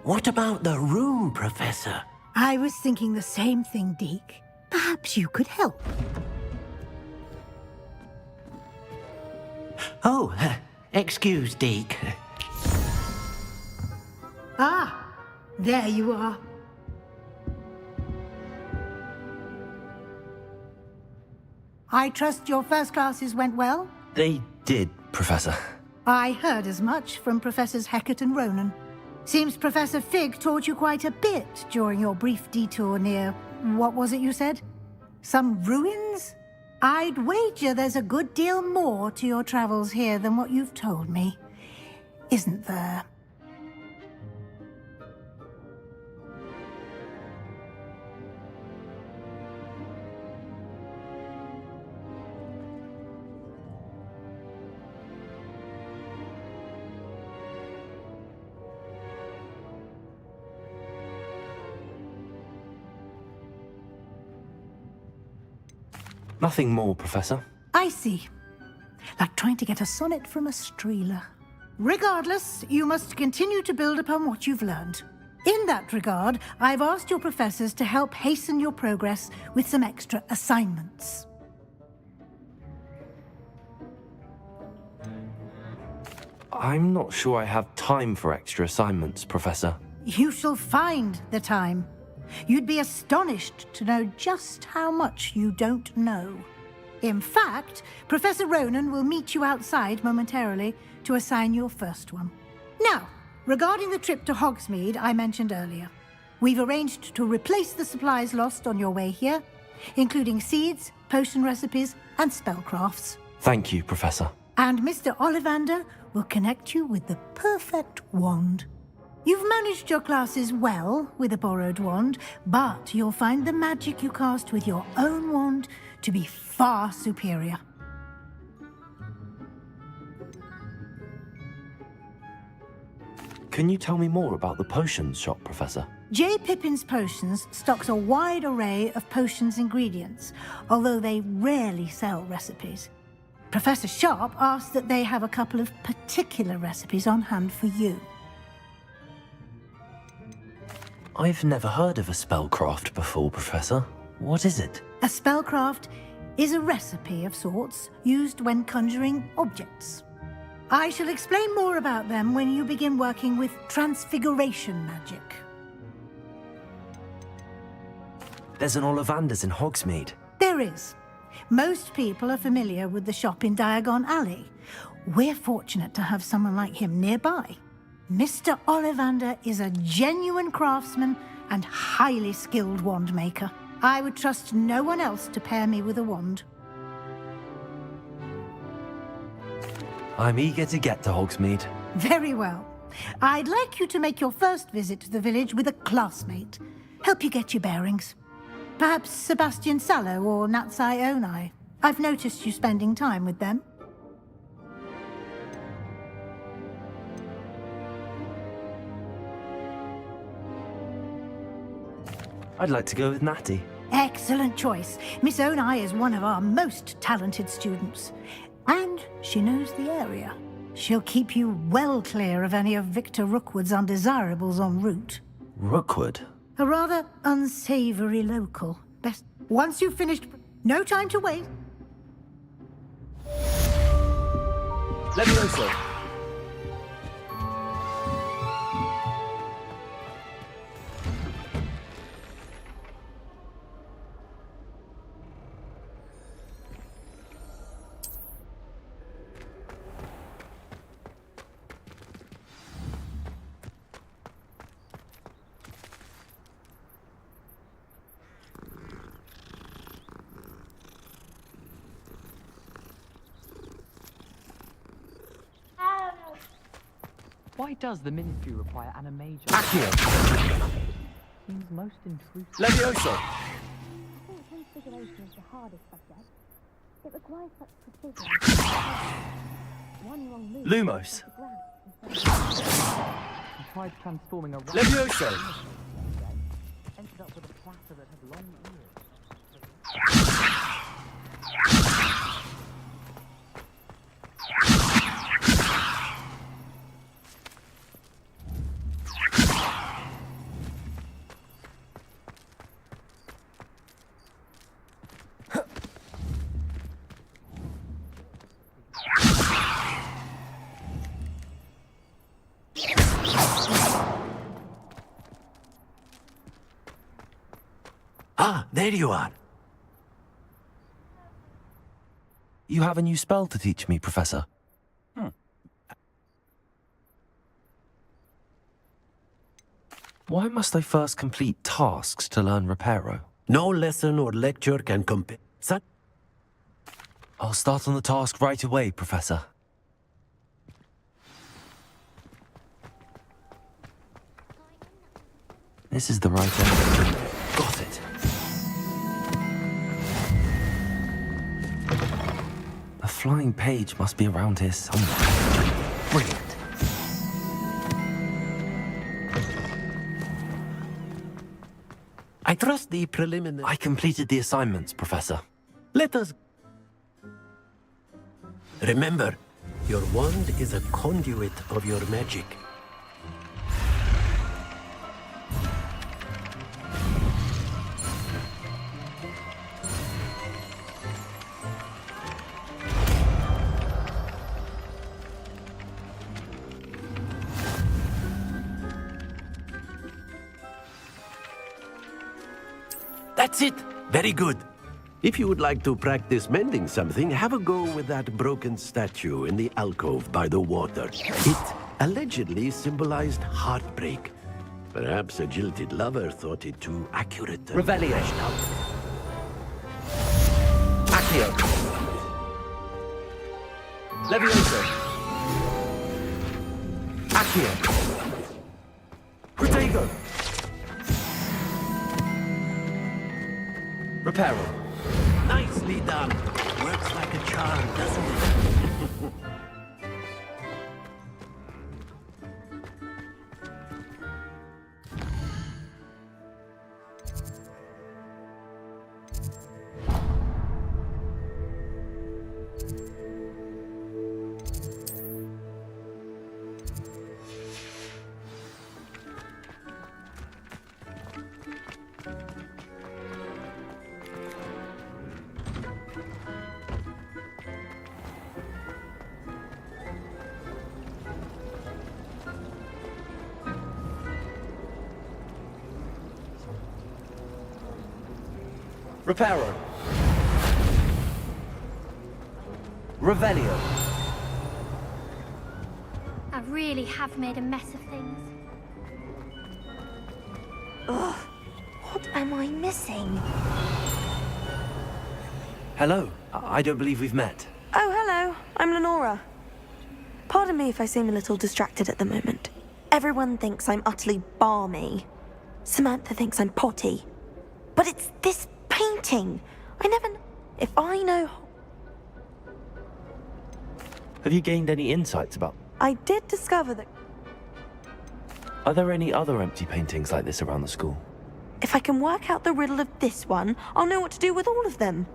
What about the room, Professor? I was thinking the same thing, Deke. Perhaps you could help. Oh, excuse, Deke. Ah, there you are. I trust your first classes went well? They did, Professor. I heard as much from Professors Hecat and Ronan. Seems Professor Fig taught you quite a bit during your brief detour near... what was it you said? Some ruins? I'd wager there's a good deal more to your travels here than what you've told me. Isn't there? Nothing more, Professor. I see. Like trying to get a sonnet from a streeler. Regardless, you must continue to build upon what you've learned. In that regard, I've asked your professors to help hasten your progress with some extra assignments. I'm not sure I have time for extra assignments, Professor. You shall find the time. You'd be astonished to know just how much you don't know. In fact, Professor Ronan will meet you outside momentarily to assign your first one. Now, regarding the trip to Hogsmeade I mentioned earlier, we've arranged to replace the supplies lost on your way here, including seeds, potion recipes, and spellcrafts. Thank you, Professor. And Mr. Ollivander will connect you with the perfect wand. You've managed your classes well with a borrowed wand, but you'll find the magic you cast with your own wand to be far superior. Can you tell me more about the potions shop, Professor? J. Pippin's Potions stocks a wide array of potions ingredients, although they rarely sell recipes. Professor Sharp asked that they have a couple of particular recipes on hand for you. I've never heard of a spellcraft before, Professor. What is it? A spellcraft is a recipe of sorts used when conjuring objects. I shall explain more about them when you begin working with transfiguration magic. There's an Ollivander's in Hogsmeade. There is. Most people are familiar with the shop in Diagon Alley. We're fortunate to have someone like him nearby. Mr. Ollivander is a genuine craftsman and highly skilled wand maker. I would trust no one else to pair me with a wand. I'm eager to get to Hogsmeade. Very well. I'd like you to make your first visit to the village with a classmate. Help you get your bearings. Perhaps Sebastian Sallow or Natsai Onai. I've noticed you spending time with them. I'd like to go with Natty. Excellent choice. Miss Onai is one of our most talented students. And she knows the area. She'll keep you well clear of any of Victor Rookwood's undesirables en route. Rookwood? A rather unsavory local. Best. Once you've finished... No time to wait. Levioso. Why does the ministry require animation? Accio. Seems most intrusive. Levioso. I think transfiguration is the hardest subject. It requires such precision. One wrong move. Lumos. He tried transforming a Levioso. ended up with a platter that had long ears. Ah, there you are. You have a new spell to teach me, Professor. Why must I first complete tasks to learn Reparo? No lesson or lecture can compare. I'll start on the task right away, Professor. This is the right end. Got it. A flying page must be around here somewhere. Brilliant. I trust the preliminary... I completed the assignments, Professor. Let us... Remember, your wand is a conduit of your magic. That's it! Very good. If you would like to practice mending something, have a go with that broken statue in the alcove by the water. It allegedly symbolized heartbreak. Perhaps a jilted lover thought it too accurate. Revelio. Accio. Levioso. Accio. Protego. Reparo. Nicely done. Works like a charm, doesn't it? Reparo. Revelio. I really have made a mess of things. Ugh, what am I missing? Hello. I don't believe we've met. Oh, hello. I'm Lenora. Pardon me if I seem a little distracted at the moment. Everyone thinks I'm utterly balmy. Samantha thinks I'm potty. But it's this painting. I never know if I know... Have you gained any insights about... I did discover that Are there any other empty paintings like this around the school? if I can work out the riddle of this one, I'll know what to do with all of them.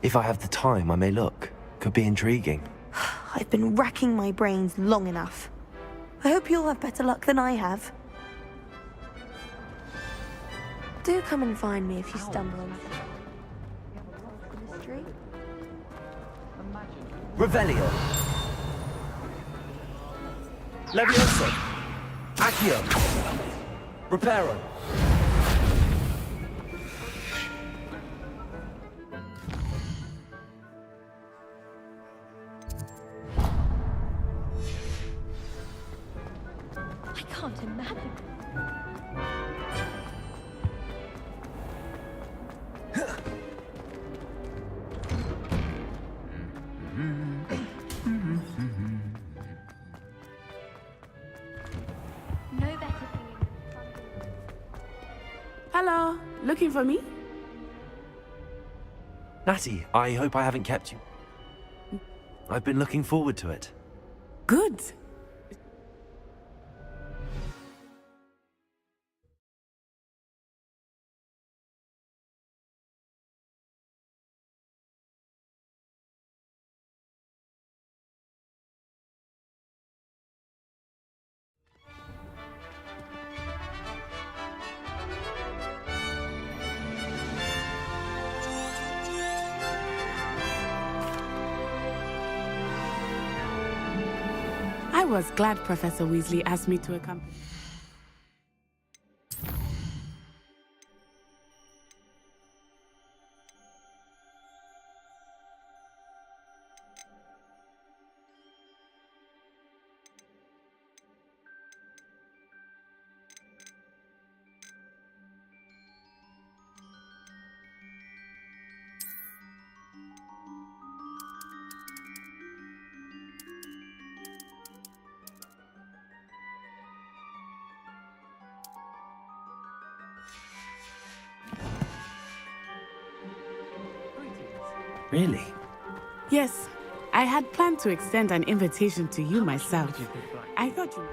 If I have the time, I may look. Could be intriguing. I've been racking my brains long enough. I hope you'll have better luck than I have. Do come and find me if you stumble on the street. Revelio. Levioso. Accio. Reparo. I can't imagine. No better feeling. Hello, looking for me? Natty, I hope I haven't kept you. I've been looking forward to it. Good. I was glad Professor Weasley asked me to accompany. Really? Yes, I had planned to extend an invitation to you myself. I thought you...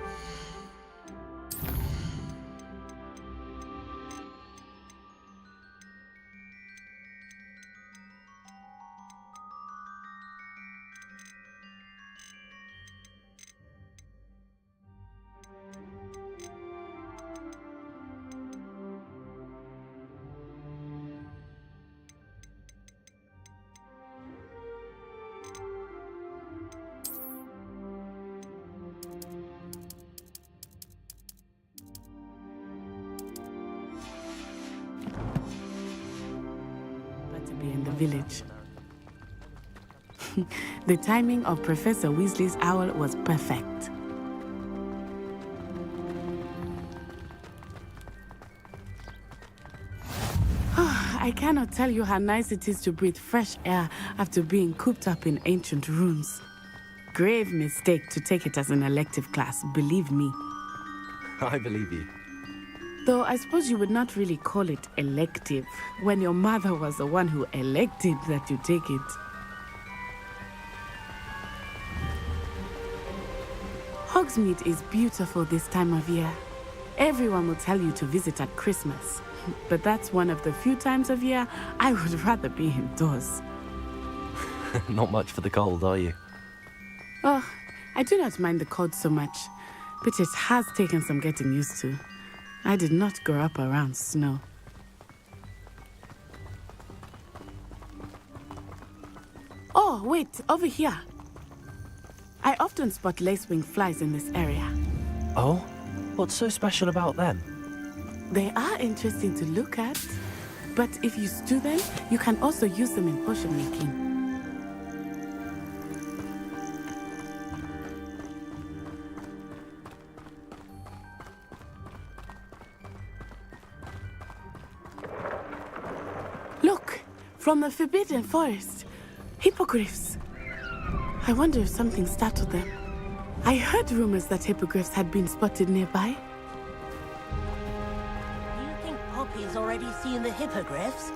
to be in the village. The timing of Professor Weasley's owl was perfect. I cannot tell you how nice it is to breathe fresh air after being cooped up in ancient rooms. Grave mistake to take it as an elective class, believe me. I believe you. Though I suppose you would not really call it elective when your mother was the one who elected that you take it. Hogsmeade is beautiful this time of year. Everyone will tell you to visit at Christmas, but that's one of the few times of year I would rather be indoors. Not much for the cold, are you? Oh, I do not mind the cold so much, but it has taken some getting used to. I did not grow up around snow. Oh, wait, over here. I often spot lacewing flies in this area. Oh? What's so special about them? They are interesting to look at. but if you stew them, you can also use them in potion making. Look, from the Forbidden Forest, hippogriffs. I wonder if something startled them. I heard rumors that hippogriffs had been spotted nearby. You think Poppy's already seen the hippogriffs?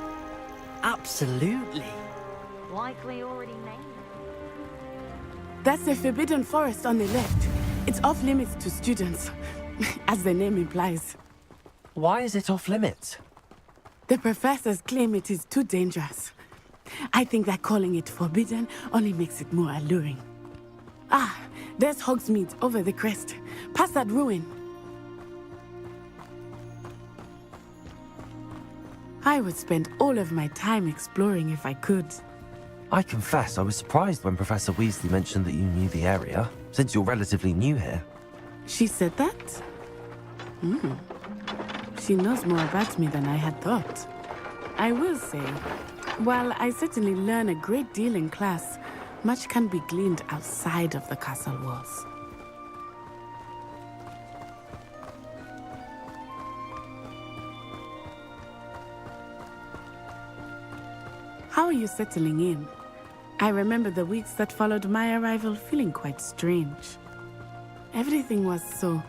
Absolutely. Likely already named. That's the Forbidden Forest on the left. It's off limits to students, as the name implies. Why is it off limits? The professors claim it is too dangerous. I think that calling it forbidden only makes it more alluring. Ah, there's Hogsmeade over the crest. Past that ruin. I would spend all of my time exploring if I could. I confess I was surprised when Professor Weasley mentioned that you knew the area, since you're relatively new here. She said that? She knows more about me than I had thought. I will say, while I certainly learn a great deal in class, much can be gleaned outside of the castle walls. How are you settling in? I remember the weeks that followed my arrival feeling quite strange. Everything was so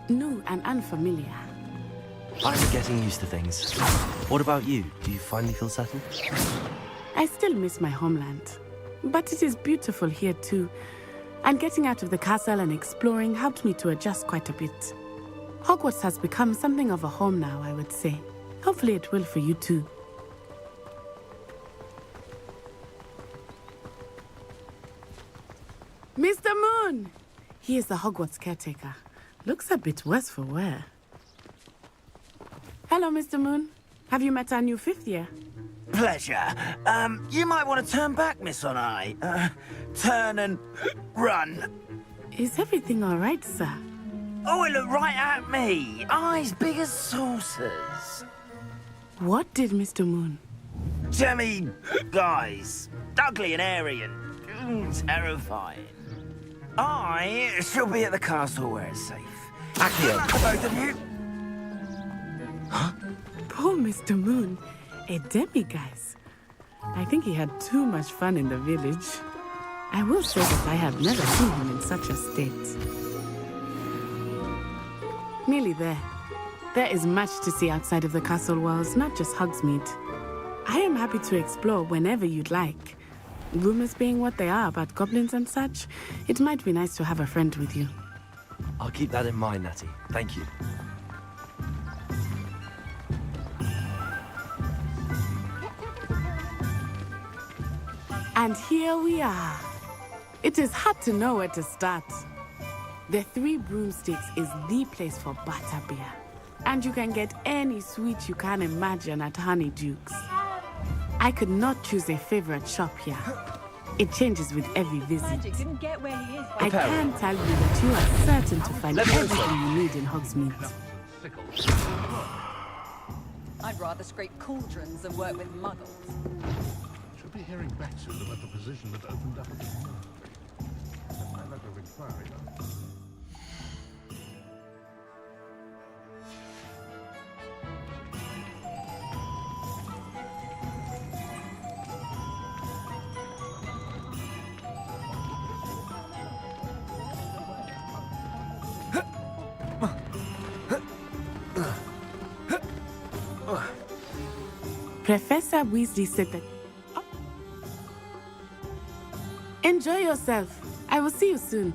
new and unfamiliar. I'm getting used to things. What about you? Do you finally feel settled? I still miss my homeland, but it is beautiful here too. And getting out of the castle and exploring helped me to adjust quite a bit. Hogwarts has become something of a home now, I would say. Hopefully it will for you too. Mr. Moon! He is the Hogwarts caretaker. Looks a bit worse for wear. Hello, Mr. Moon. Have you met our new 5th year? Pleasure. You might want to turn back, Miss Onai. Turn and run. Is everything all right, sir? Oh, it looked right at me. Eyes big as saucers. What did Mr. Moon? Jemmy, guys. Ugly and airy and terrifying. I shall be at the castle where it's safe. Accio. Both of you. Poor Mr. Moon. A demiguise. I think he had too much fun in the village. I will say that I have never seen him in such a state. Nearly there. There is much to see outside of the castle walls, not just Hogsmeade. I am happy to explore whenever you'd like. Rumors being what they are about goblins and such, it might be nice to have a friend with you. I'll keep that in mind, Natty. Thank you. And here we are. It is hard to know where to start. The Three Broomsticks is the place for butterbeer. And you can get any sweet you can imagine at Honeyduke's. I could not choose a favorite shop here. It changes with every visit. I can tell you that you are certain to find everything you need in Hogsmeade. I'd rather scrape cauldrons than work with muggles. Should be hearing back soon about the position that opened up at the monastery. My letter of inquiry. Professor Weasley said that... Oh. Enjoy yourself. I will see you soon.